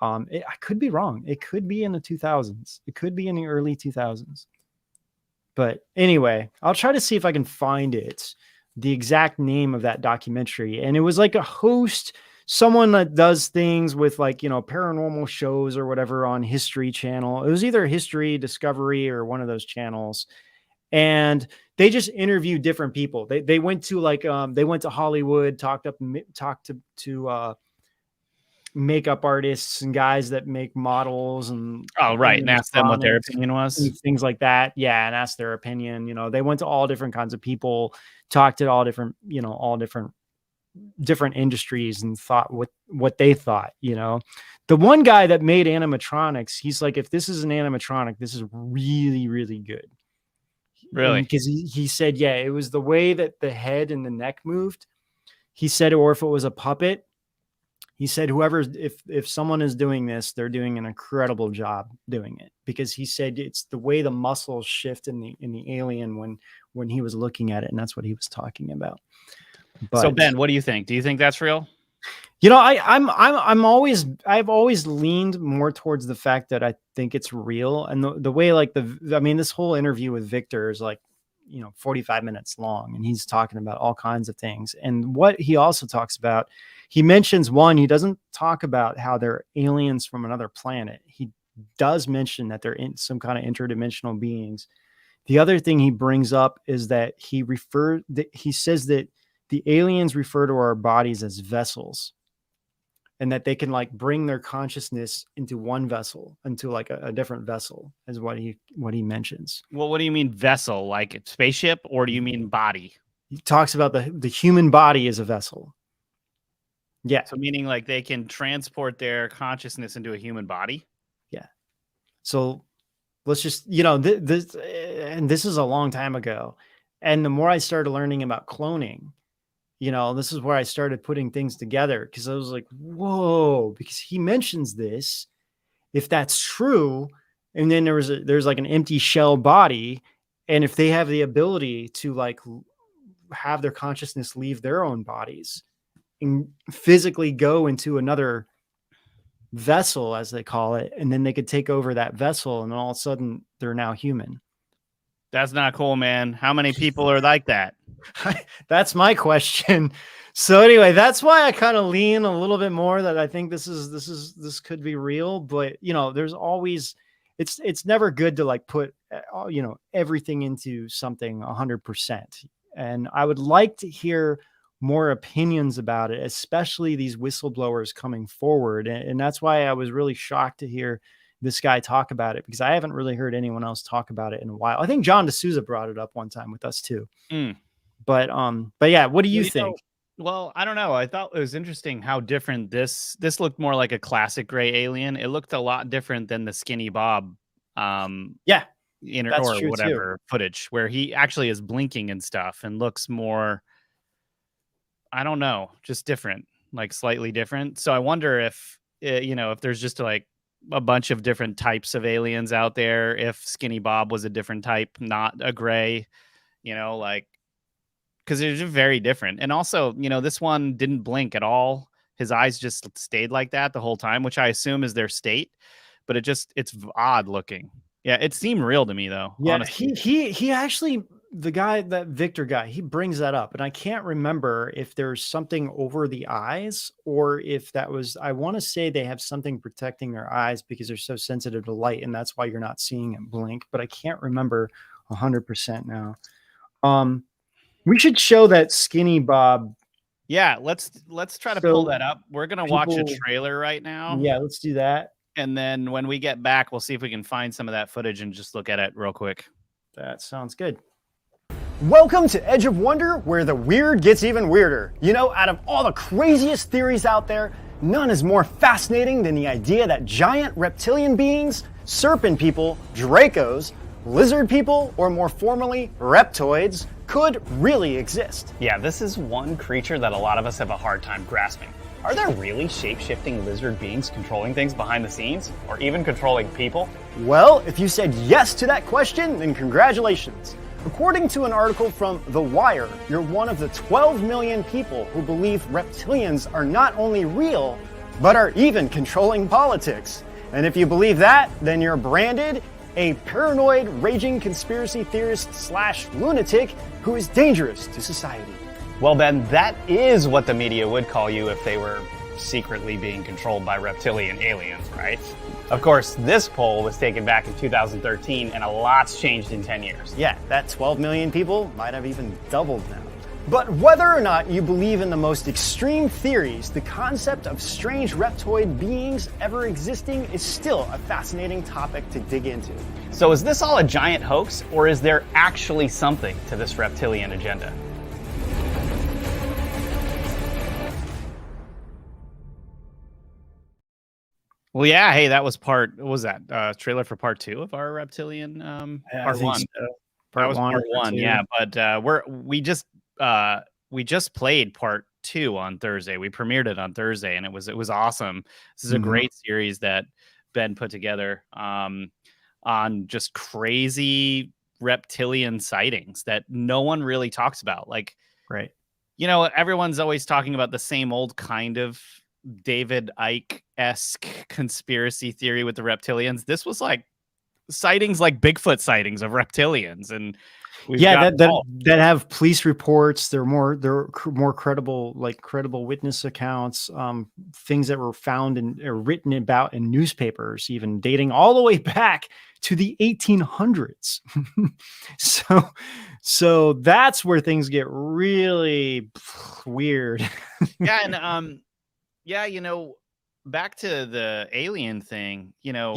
Speaker 1: I could be wrong. It could be in the 2000s. It could be in the early 2000s. But anyway, I'll try to see if I can find it, the exact name of that documentary. And it was like a host, someone that does things with like, you know, paranormal shows or whatever on History Channel. It was either History, Discovery, or one of those channels. And they just interviewed different people. They went to like, they went to Hollywood, talked to makeup artists and guys that make models and
Speaker 2: and ask them what their opinion was,
Speaker 1: things like that. Yeah, and ask their opinion. You know, they went to all different kinds of people, talked to all different, you know, all different industries, and thought what they thought. You know, the one guy that made animatronics, he's like, if this is an animatronic, this is really, really good.
Speaker 2: Really,
Speaker 1: because he said, yeah, it was the way that the head and the neck moved. He said, or if it was a puppet. He said, if someone is doing this, they're doing an incredible job doing it, because he said it's the way the muscles shift in the alien when he was looking at it. And that's what he was talking about. But,
Speaker 2: so Ben, what do you think? Do you think that's real?
Speaker 1: You know, I've always leaned more towards the fact that I think it's real. And the way like this whole interview with Victor is like, you know, 45 minutes long, and he's talking about all kinds of things. And what he also talks about, he mentions he doesn't talk about how they're aliens from another planet. He does mention that they're in some kind of interdimensional beings. The other thing he brings up is that he says that the aliens refer to our bodies as vessels, and that they can like bring their consciousness into one vessel, into like a different vessel, is what he mentions.
Speaker 2: Well, what do you mean vessel? Like spaceship, or do you mean body?
Speaker 1: He talks about the human body as a vessel. Yeah.
Speaker 2: So meaning like they can transport their consciousness into a human body?
Speaker 1: Yeah. So let's just, you know, this is a long time ago. And the more I started learning about cloning, you know, this is where I started putting things together, because I was like, whoa, because he mentions this, if that's true, and then there's like an empty shell body, and if they have the ability to like have their consciousness leave their own bodies and physically go into another vessel, as they call it, and then they could take over that vessel, and all of a sudden they're now human.
Speaker 2: That's not cool, man. How many people are like that?
Speaker 1: That's my question. So anyway, that's why I kind of lean a little bit more that I think this could be real. But you know, there's always, it's never good to like put, you know, everything into something 100%. And I would like to hear more opinions about it, especially these whistleblowers coming forward. And that's why I was really shocked to hear this guy talk about it, because I haven't really heard anyone else talk about it in a while. I think John D'Souza brought it up one time with us too. But yeah, what do you think?
Speaker 2: Well, I don't know. I thought it was interesting how different this looked more like a classic gray alien. It looked a lot different than the Skinny Bob
Speaker 1: yeah,
Speaker 2: or whatever footage, where he actually is blinking and stuff and looks more, I don't know, just different, like slightly different. So I wonder if, you know, if there's just like a bunch of different types of aliens out there, if Skinny Bob was a different type, not a gray, you know, like, because they're just very different. And also, you know, this one didn't blink at all. His eyes just stayed like that the whole time, which I assume is their state, but it's odd looking. Yeah, it seemed real to me though.
Speaker 1: Yeah,
Speaker 2: honestly.
Speaker 1: he actually, the guy, that Victor guy, he brings that up, and I can't remember if there's something over the eyes, or if that was, I want to say they have something protecting their eyes because they're so sensitive to light, and that's why you're not seeing it blink, but I can't remember 100% now. We should show that Skinny Bob.
Speaker 2: Yeah, let's try to pull
Speaker 1: So
Speaker 2: that up. We're gonna watch a
Speaker 1: people-
Speaker 2: trailer right now.
Speaker 1: Yeah, let's do that.
Speaker 2: And then when we get back, we'll see if we can find some of that footage and just look at it real quick.
Speaker 1: That sounds good. Welcome to Edge of Wonder, where the weird gets even weirder. You know, out of all the craziest theories out there, none is more fascinating than the idea that giant reptilian beings, serpent people, Dracos, lizard people, or more formally, reptoids, could really exist.
Speaker 6: Yeah, this is one creature that a lot of us have a hard time grasping. Are there really shape-shifting lizard beings controlling things behind the scenes? Or even controlling people?
Speaker 1: Well, if you said yes to that question, then congratulations. According to an article from The Wire, you're one of the 12 million people who believe reptilians are not only real, but are even controlling politics. And if you believe that, then you're branded a paranoid, raging conspiracy theorist / lunatic who is dangerous to society.
Speaker 6: Well, Ben, that is what the media would call you if they were secretly being controlled by reptilian aliens, right? Of course, this poll was taken back in 2013, and a lot's changed in 10 years.
Speaker 1: Yeah, that 12 million people might have even doubled now. But whether or not you believe in the most extreme theories, the concept of strange reptoid beings ever existing is still a fascinating topic to dig into.
Speaker 6: So is this all a giant hoax, or is there actually something to this reptilian agenda?
Speaker 2: Well, yeah. Hey, that was what was that trailer for part 2 of our reptilian part 1?
Speaker 1: So.
Speaker 2: That was part 1. Yeah, but we just played part 2 on Thursday. We premiered it on Thursday, and it was awesome. This is a great series that Ben put together on just crazy reptilian sightings that no one really talks about. Like,
Speaker 1: right.
Speaker 2: You know, everyone's always talking about the same old kind of David Icke-esque conspiracy theory with the reptilians. This was like sightings, like Bigfoot sightings of reptilians, and
Speaker 1: that have police reports. They're more credible, like credible witness accounts. Things that were found and written about in newspapers, even dating all the way back to the 1800s. so that's where things get really weird.
Speaker 2: Yeah, and yeah, you know, back to the alien thing, you know,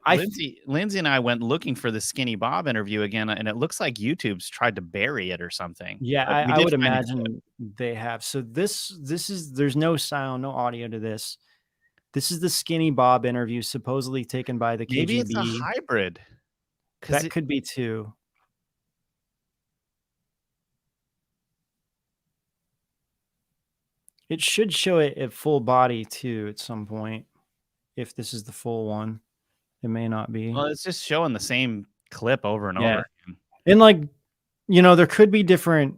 Speaker 2: Lindsay and I went looking for the Skinny Bob interview again, and it looks like YouTube's tried to bury it or something.
Speaker 1: Yeah, I would imagine they have. So this is, there's no sound, no audio to this. This is the Skinny Bob interview, supposedly taken by the KGB.
Speaker 2: Maybe it's a hybrid.
Speaker 1: That could be too. It should show it at full body too at some point. If this is the full one, it may not be.
Speaker 2: Well, it's just showing the same clip over and over again.
Speaker 1: And like, you know, there could be different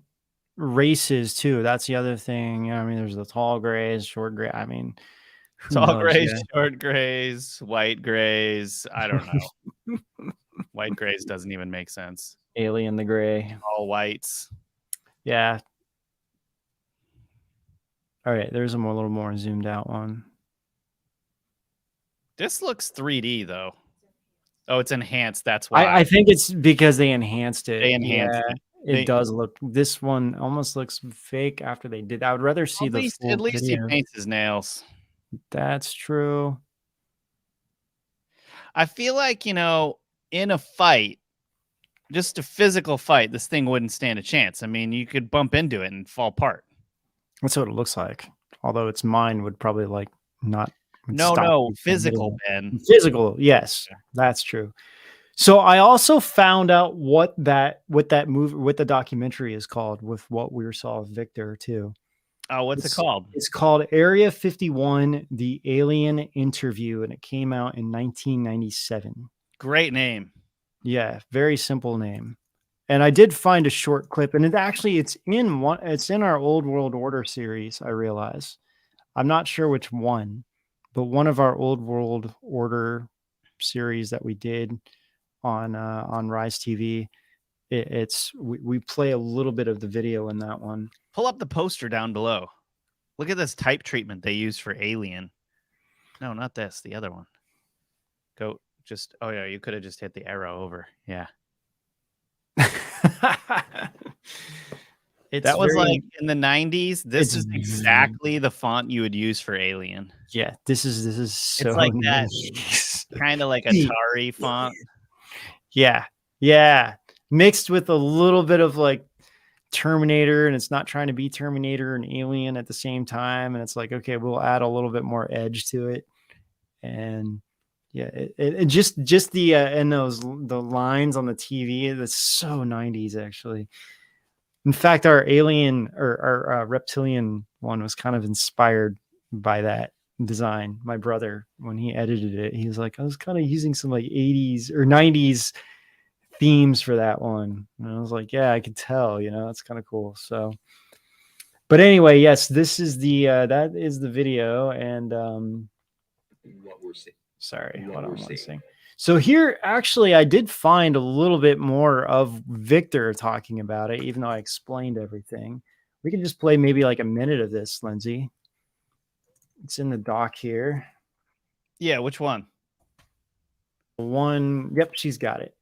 Speaker 1: races too. That's the other thing. I mean, there's the tall grays, short gray. I mean,
Speaker 2: tall grays, short grays, white grays. I don't know. White grays doesn't even make sense.
Speaker 1: Alien the gray.
Speaker 2: All whites.
Speaker 1: Yeah. All right, there's a little more zoomed out one.
Speaker 2: This looks 3D though. Oh, it's enhanced. That's why.
Speaker 1: I think it's because they enhanced it.
Speaker 2: They enhanced it.
Speaker 1: It does look. This one almost looks fake after they did. I would rather see
Speaker 2: at least he paints his nails.
Speaker 1: That's true.
Speaker 2: I feel like, you know, in a fight, just a physical fight, this thing wouldn't stand a chance. I mean, you could bump into it and fall apart.
Speaker 1: That's what it looks like. Although its mind would probably like not.
Speaker 2: No, physical, Ben.
Speaker 1: Physical, yes, that's true. So I also found out what that movie, what the documentary is called, with what we saw of Victor too.
Speaker 2: Oh, what's it called?
Speaker 1: It's called Area 51: The Alien Interview, and it came out in 1997.
Speaker 2: Great name.
Speaker 1: Yeah, very simple name. And I did find a short clip, and it's in our Old World Order series. I realize, I'm not sure which one, but one of our Old World Order series that we did on Rise TV, we play a little bit of the video in that one.
Speaker 2: Pull up the poster down below. Look at this type treatment they use for Alien. No, not this. The other one. Oh yeah, you could have just hit the arrow over. Yeah.
Speaker 1: It's
Speaker 2: That was
Speaker 1: very,
Speaker 2: like in the 90s. This
Speaker 1: it's
Speaker 2: is exactly the font you would use for Alien.
Speaker 1: yeah. This is so
Speaker 2: It's like that
Speaker 1: 90s.
Speaker 2: kind of like Atari font.
Speaker 1: Yeah, yeah, mixed with a little bit of like Terminator, and it's not trying to be Terminator and Alien at the same time. And it's like, okay, we'll add a little bit more edge to it. And yeah, it just the and the lines on the TV, that's so 90s actually. In fact, our Alien or our Reptilian one was kind of inspired by that design. My brother, when he edited it, he was like, I was kind of using some like 80s or 90s themes for that one. And I was like, yeah, I could tell, that's kind of cool. So, but anyway, yes, this is the that is the video. And
Speaker 11: what we're seeing.
Speaker 1: Sorry, hold on one second. So here, actually, I did find a little bit more of Victor talking about it, even though I explained everything. We can just play maybe like a minute of this, Lindsay. It's in the doc here.
Speaker 2: Yeah, which one?
Speaker 1: One. Yep, she's got it.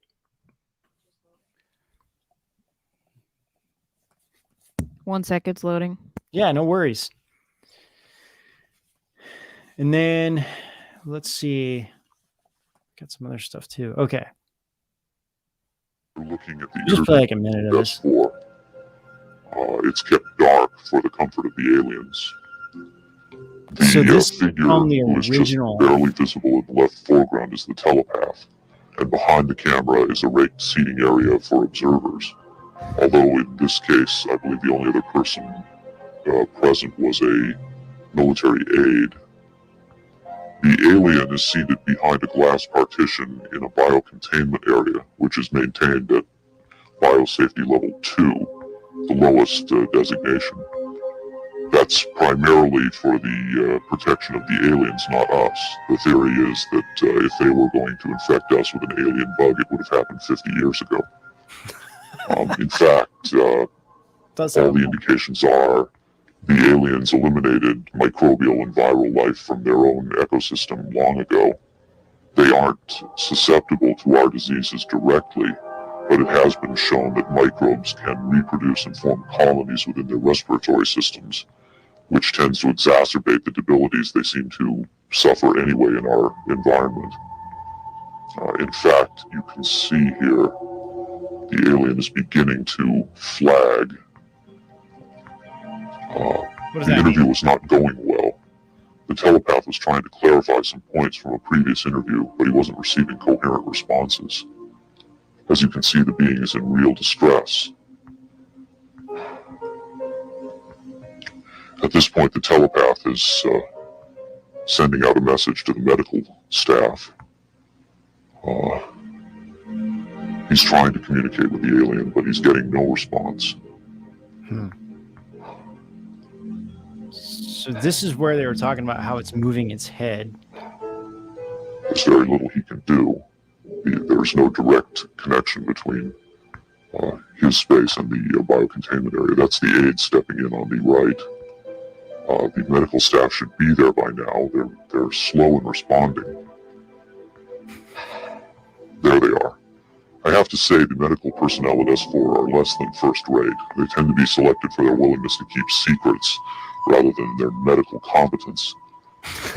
Speaker 4: One sec, it's loading.
Speaker 1: Yeah, no worries. And then let's see. Got some other stuff too. Okay.
Speaker 12: We're looking at the
Speaker 1: just play like a minute of this.
Speaker 12: It's kept dark for the comfort of the aliens.
Speaker 1: So this
Speaker 12: figure
Speaker 1: from the
Speaker 12: who is just
Speaker 1: original.
Speaker 12: barely visible in the left foreground is the telepath, and behind the camera is a raked seating area for observers. Although in this case, I believe the only other person present was a military aide. The alien is seated behind a glass partition in a biocontainment area, which is maintained at biosafety level 2, the lowest designation. That's primarily for the protection of the aliens, not us. The theory is that if they were going to infect us with an alien bug, it would have happened 50 years ago. In fact, all the indications are the aliens eliminated microbial and viral life from their own ecosystem long ago. They aren't susceptible to our diseases directly, but it has been shown that microbes can reproduce and form colonies within their respiratory systems, which tends to exacerbate the debilities they seem to suffer anyway in our environment. In fact, you can see here the alien is beginning to flag. The interview was not going well. The telepath was trying to clarify some points from a previous interview, but he wasn't receiving coherent responses. As you can see, the being is in real distress. At this point, the telepath is sending out a message to the medical staff. He's trying to communicate with the alien, but he's getting no response.
Speaker 1: So this is where they were talking about how it's moving its head.
Speaker 12: There's very little he can do. There's no direct connection between his space and the biocontainment area. That's the aide stepping in on the right. The medical staff should be there by now. They're slow in responding. There they are. I have to say the medical personnel at S4 are less than first rate. They tend to be selected for their willingness to keep secrets rather than their medical competence.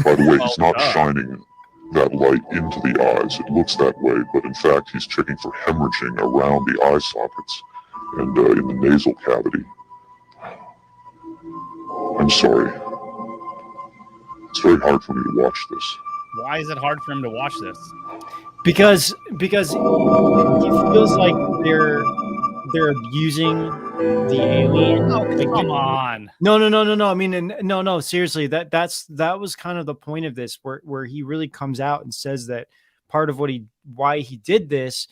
Speaker 12: By the way, he's not shining that light into the eyes. It looks that way, but in fact he's checking for hemorrhaging around the eye sockets and in the nasal cavity. I'm sorry. It's very hard for me to watch this.
Speaker 2: Why is it hard for him to watch this?
Speaker 1: Because he feels like they're abusing the alien.
Speaker 2: Oh, come on.
Speaker 1: No. I mean, no. Seriously, that was kind of the point of this, where he really comes out and says that part of why he did this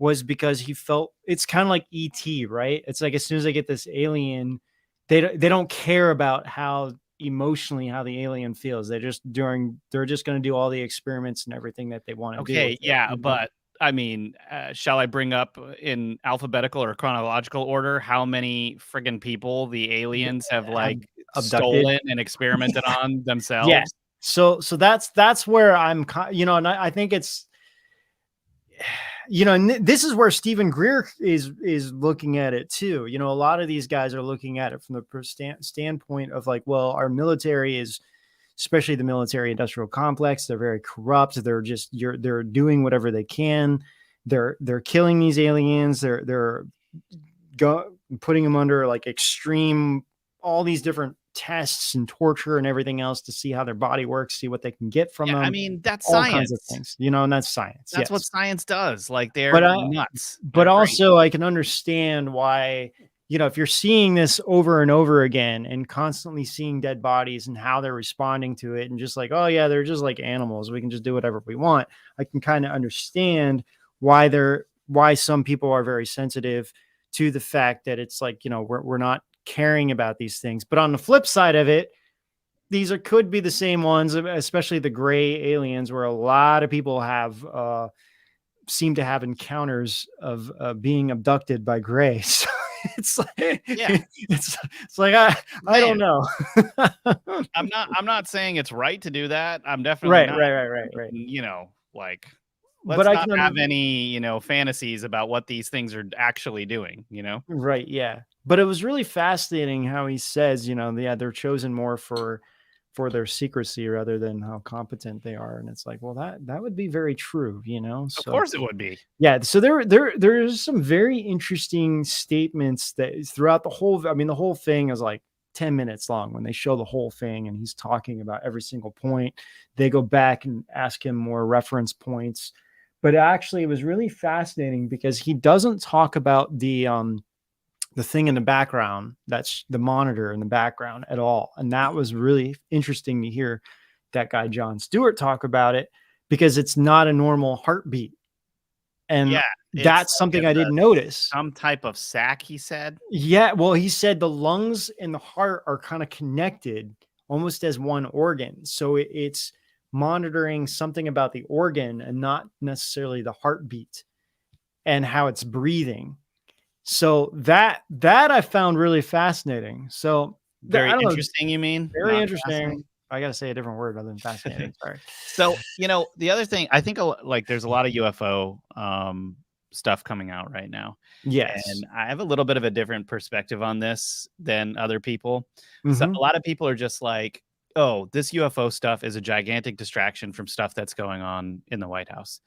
Speaker 1: was because he felt it's kind of like ET, right? It's like as soon as they get this alien, they don't care about how emotionally how the alien feels. They're just going to do all the experiments and everything that they want to do.
Speaker 2: Okay, yeah, but I mean, shall I bring up in alphabetical or chronological order how many friggin' people the aliens have like
Speaker 1: abducted,
Speaker 2: stolen and experimented on themselves?
Speaker 1: Yes. So that's where I'm, and I think you know, and this is where Stephen Greer is looking at it too. You know, a lot of these guys are looking at it from the standpoint of like, well, our military is, especially the military industrial complex, they're very corrupt. They're just they're doing whatever they can. They're killing these aliens. They're putting them under like extreme, all these different tests and torture and everything else to see how their body works, see what they can get from them.
Speaker 2: I mean, that's
Speaker 1: all
Speaker 2: science.
Speaker 1: kinds of things, you know, and that's science.
Speaker 2: That's what science does. Like they're nuts.
Speaker 1: But also I can understand why, you know, if you're seeing this over and over again and constantly seeing dead bodies and how they're responding to it and just like, oh yeah, they're just like animals. We can just do whatever we want. I can kind of understand why some people are very sensitive to the fact that it's like, you know, we're not caring about these things. But on the flip side of it, these could be the same ones, especially the gray aliens, where a lot of people have seem to have encounters of being abducted by gray. So it's like, it's like I don't know.
Speaker 2: I'm not saying it's right to do that. I'm definitely
Speaker 1: right.
Speaker 2: You know, like let's not have any, you know, fantasies about what these things are actually doing, you know?
Speaker 1: Right. Yeah. But it was really fascinating how he says, you know, they're chosen more for their secrecy rather than how competent they are. And it's like, well, that would be very true, you know? So,
Speaker 2: of course it would be.
Speaker 1: Yeah. So there's some very interesting statements that throughout the whole thing is like 10 minutes long when they show the whole thing and he's talking about every single point. They go back and ask him more reference points. But actually, it was really fascinating because he doesn't talk about the thing in the background, that's the monitor in the background at all. And that was really interesting to hear that guy, John Stewart, talk about it because it's not a normal heartbeat. And that's something I didn't notice.
Speaker 2: Some type of sac, he said.
Speaker 1: Yeah. Well, he said the lungs and the heart are kind of connected almost as one organ. So it's monitoring something about the organ and not necessarily the heartbeat and how it's breathing. So that I found really fascinating. So
Speaker 2: very interesting, you mean?
Speaker 1: Very interesting. I got to say a different word other than fascinating. Sorry.
Speaker 2: So, you know, the other thing, I think like there's a lot of UFO stuff coming out right now.
Speaker 1: Yes.
Speaker 2: And I have a little bit of a different perspective on this than other people. So a lot of people are just like, oh, this UFO stuff is a gigantic distraction from stuff that's going on in the White House.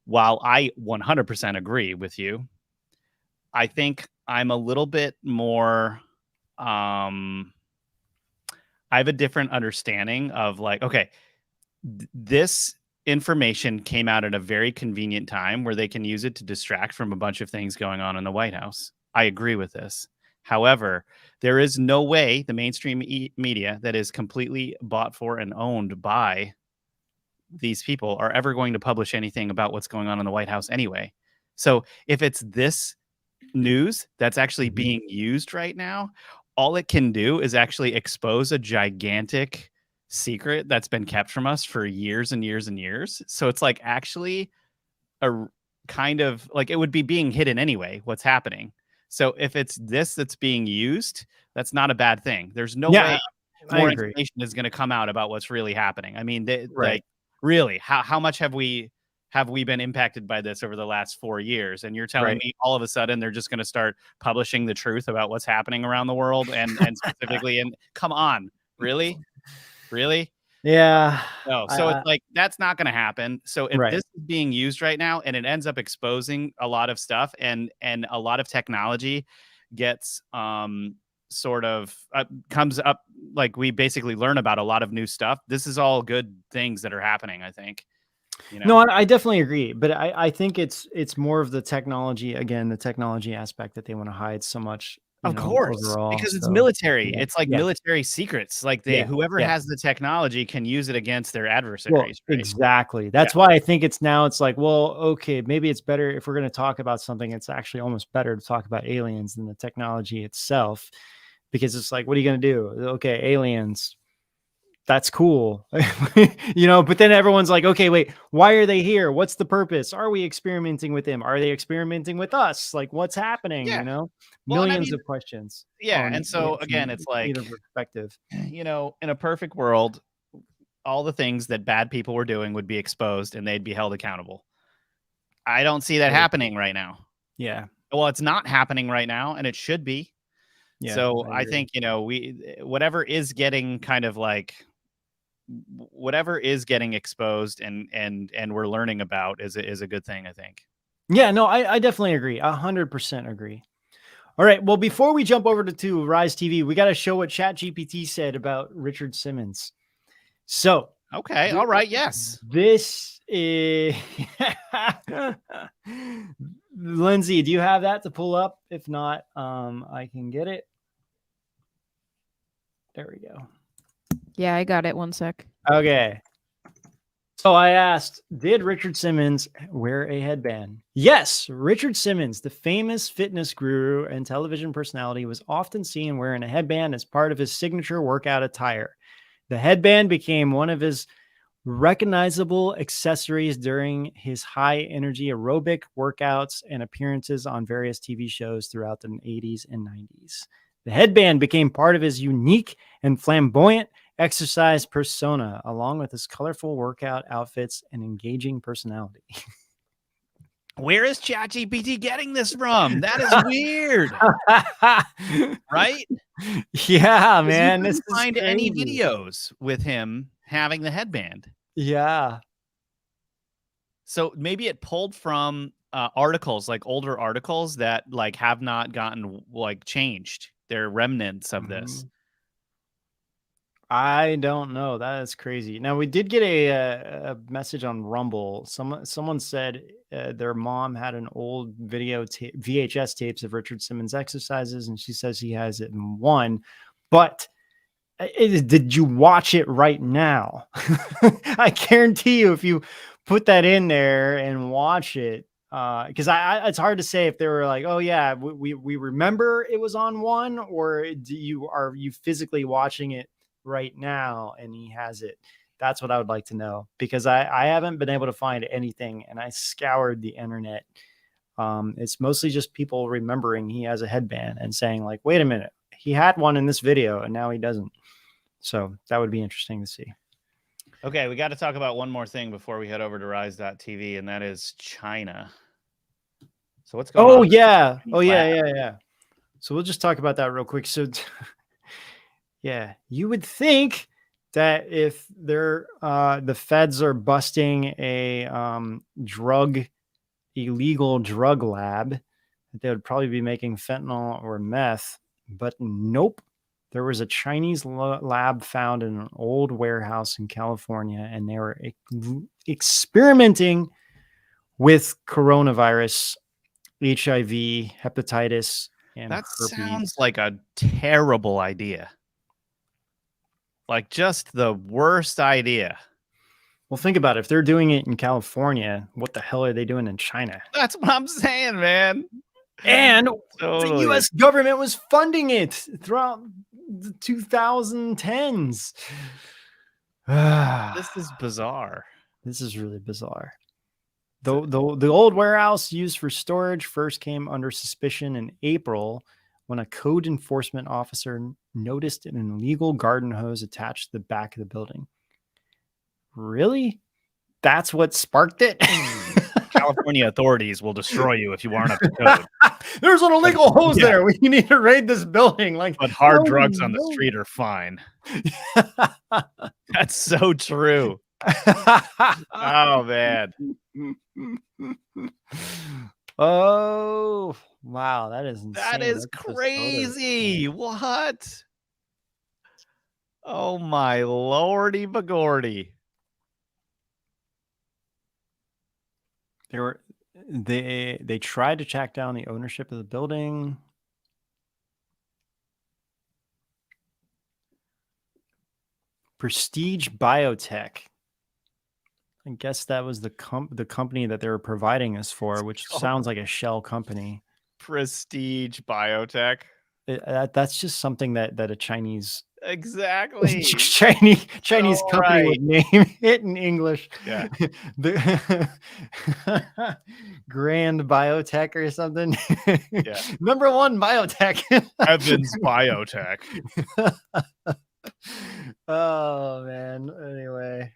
Speaker 2: While I 100% agree with you, I think I'm a little bit more, I have a different understanding of like, okay, this information came out at a very convenient time where they can use it to distract from a bunch of things going on in the White House. I agree with this. However, there is no way the mainstream media that is completely bought for and owned by these people are ever going to publish anything about what's going on in the White House anyway. So if it's this news that's actually being used right now, all it can do is actually expose a gigantic secret that's been kept from us for years and years and years. So it's like actually a kind of like it would be being hidden anyway, what's happening. So if it's this that's being used, that's not a bad thing. There's no way more information is going to come out about what's really happening. I mean, like really, how much have we been impacted by this over the last 4 years? And you're telling me all of a sudden they're just going to start publishing the truth about what's happening around the world and specifically, and come on, really?
Speaker 1: Yeah.
Speaker 2: No. So it's like, that's not going to happen. So if this is being used right now and it ends up exposing a lot of stuff and a lot of technology gets, sort of comes up, like we basically learn about a lot of new stuff. This is all good things that are happening, I think. You know?
Speaker 1: No, I definitely agree, but I think it's more of the technology, again, the technology aspect that they want to hide so much.
Speaker 2: Of course, overall, because it's military. It's like military secrets. Like whoever has the technology can use it against their adversaries.
Speaker 1: Well, exactly. That's why I think it's like, well, okay, maybe it's better if we're going to talk about something. It's actually almost better to talk about aliens than the technology itself, because it's like, what are you going to do? Okay, aliens. That's cool. You know, but then everyone's like, okay, wait, why are they here? What's the purpose? Are we experimenting with them? Are they experimenting with us? Like, what's happening? You know, millions of questions.
Speaker 2: Yeah. And so again, it's like
Speaker 1: either perspective,
Speaker 2: you know, in a perfect world, all the things that bad people were doing would be exposed and they'd be held accountable. I don't see that happening right now.
Speaker 1: Yeah.
Speaker 2: Well, it's not happening right now, and it should be.
Speaker 1: Yeah.
Speaker 2: So I
Speaker 1: agree.
Speaker 2: think, whatever is getting kind of like, whatever is getting exposed and we're learning about is a good thing, I think.
Speaker 1: Yeah, no, I definitely agree. 100% agree. All right. Well, before we jump over to Rise TV, we got to show what ChatGPT said about Richard Simmons. So,
Speaker 2: okay. All right. Yes.
Speaker 1: This is Lindsay. Do you have that to pull up? If not, I can get it. There we go.
Speaker 4: Yeah, I got it. One sec.
Speaker 1: Okay. So I asked, did Richard Simmons wear a headband? Yes, Richard Simmons, the famous fitness guru and television personality, was often seen wearing a headband as part of his signature workout attire. The headband became one of his recognizable accessories during his high-energy aerobic workouts and appearances on various TV shows throughout the 80s and 90s. The headband became part of his unique and flamboyant exercise persona, along with his colorful workout outfits and engaging personality.
Speaker 2: Where is ChatGPT getting this from? That is weird. Right?
Speaker 1: Yeah, man.
Speaker 2: You
Speaker 1: This
Speaker 2: can find any videos with him having the headband.
Speaker 1: Yeah.
Speaker 2: So maybe it pulled from articles, like older articles that like have not gotten like changed. They're remnants of this.
Speaker 1: I don't know. That is crazy. Now, we did get a message on Rumble. Someone said their mom had an old VHS tapes of Richard Simmons exercises, and she says he has it in one. But did you watch it right now? I guarantee you, if you put that in there and watch it, because it's hard to say if they were like, oh yeah, we remember it was on one, or are you physically watching it right now and he has it. That's what I would like to know, because I haven't been able to find anything, and I scoured the internet. It's mostly just people remembering he has a headband and saying like, wait a minute, he had one in this video and now he doesn't. So that would be interesting to see.
Speaker 2: Okay, we got to talk about one more thing before we head over to Rise.tv, and that is China. So what's going on?
Speaker 1: Oh yeah. Yeah. So we'll just talk about that real quick. So yeah, you would think that if they're the feds are busting a illegal drug lab, that they would probably be making fentanyl or meth, but nope. There was a Chinese lab found in an old warehouse in California, and they were experimenting with coronavirus, HIV, hepatitis, and
Speaker 2: that
Speaker 1: herpes.
Speaker 2: Sounds like a terrible idea. Like just the worst idea.
Speaker 1: Well, think about it. If they're doing it in California, what the hell are they doing in China?
Speaker 2: That's what I'm saying, man.
Speaker 1: And
Speaker 2: totally.
Speaker 1: The U.S. government was funding it throughout the 2010s.
Speaker 2: This is bizarre.
Speaker 1: This is really bizarre. The old warehouse used for storage first came under suspicion in April when a code enforcement officer noticed an illegal garden hose attached to the back of the building. Really? That's what sparked it?
Speaker 2: California authorities will destroy you if you aren't up to code.
Speaker 1: There's an illegal hose there. We need to raid this building.
Speaker 2: But hard drugs on the street are fine. That's so true. Oh man.
Speaker 1: Oh wow, that is insane.
Speaker 2: That is crazy. What? Oh my lordy bagordy.
Speaker 1: They tried to track down the ownership of the building. Prestige Biotech. I guess that was the company that they were providing us for, which sounds like a shell company.
Speaker 2: Prestige Biotech.
Speaker 1: That's just something that a Chinese
Speaker 2: Chinese
Speaker 1: company would name it in English.
Speaker 2: Yeah.
Speaker 1: The Grand Biotech or something.
Speaker 2: Yeah.
Speaker 1: Number one biotech.
Speaker 2: Evans Biotech.
Speaker 1: Oh man. Anyway.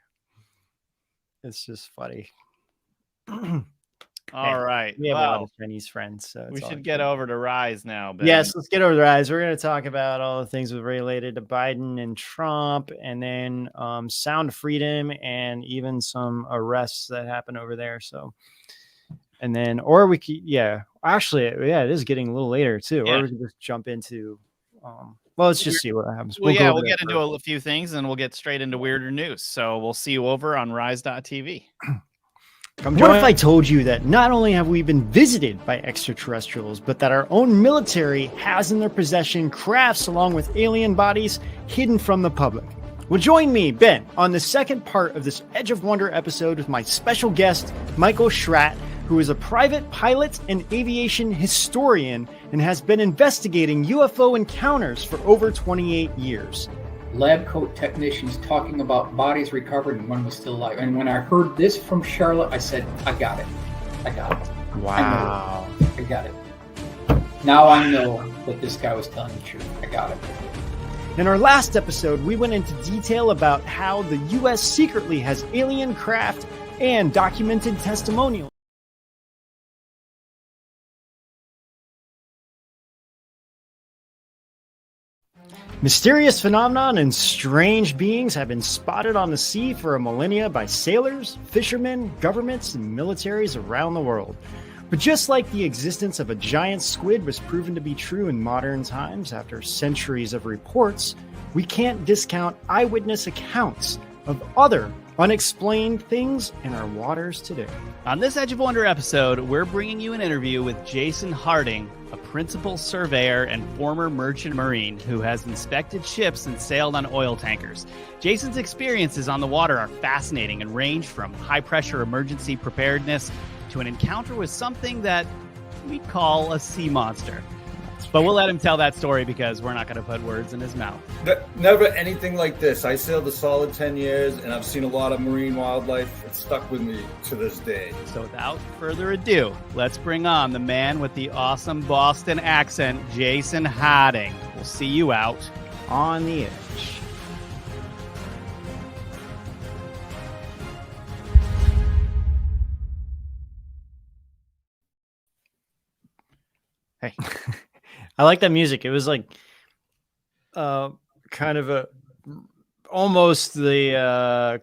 Speaker 1: It's just funny.
Speaker 2: All right.
Speaker 1: We have a lot
Speaker 2: Well,
Speaker 1: of Chinese friends, so
Speaker 2: we
Speaker 1: it's all
Speaker 2: should get
Speaker 1: good.
Speaker 2: over to Rise now, Ben.
Speaker 1: Yes, let's get over the rise. We're going to talk about all the things related to Biden and Trump, and then sound freedom, and even some arrests that happen over there. So, and then, or we could, actually, it is getting a little later too.
Speaker 2: Yeah.
Speaker 1: Or we could just jump into, well, let's just see what happens.
Speaker 2: Well,
Speaker 1: go
Speaker 2: we'll
Speaker 1: over
Speaker 2: get
Speaker 1: that
Speaker 2: into a few things, and we'll get straight into weirder news. So we'll see you over on Rise.tv.
Speaker 1: What if I told you that not only have we been visited by extraterrestrials, but that our own military has in their possession crafts along with alien bodies hidden from the public? Well, join me, Ben, on the second part of this Edge of Wonder episode with my special guest, Michael Schratt, who is a private pilot and aviation historian and has been investigating UFO encounters for over 28 years.
Speaker 13: Lab coat technicians talking about bodies recovered and one was still alive. And when I heard this from Charlotte, I said, I got it. I got it.
Speaker 1: Wow.
Speaker 13: I got it. Now I know that this guy was telling the truth. I got it.
Speaker 1: In our last episode, we went into detail about how the U.S. secretly has alien craft and documented testimonials. Mysterious phenomenon and strange beings have been spotted on the sea for a millennia by sailors, fishermen, governments, and militaries around the world. But just like the existence of a giant squid was proven to be true in modern times after centuries of reports, we can't discount eyewitness accounts of other unexplained things in our waters today.
Speaker 2: On this Edge of Wonder episode, we're bringing you an interview with Jason Harding, a principal surveyor and former merchant marine who has inspected ships and sailed on oil tankers. Jason's experiences on the water are fascinating and range from high-pressure emergency preparedness to an encounter with something that we call a sea monster. But we'll let him tell that story because we're not going to put words in his mouth.
Speaker 14: Never anything like this. I sailed a solid 10 years, and I've seen a lot of marine wildlife. It's stuck with me to this day.
Speaker 2: So without further ado, let's bring on the man with the awesome Boston accent, Jason Harding. We'll see you out
Speaker 1: on the edge. Hey. I like that music. It was like kind of a almost the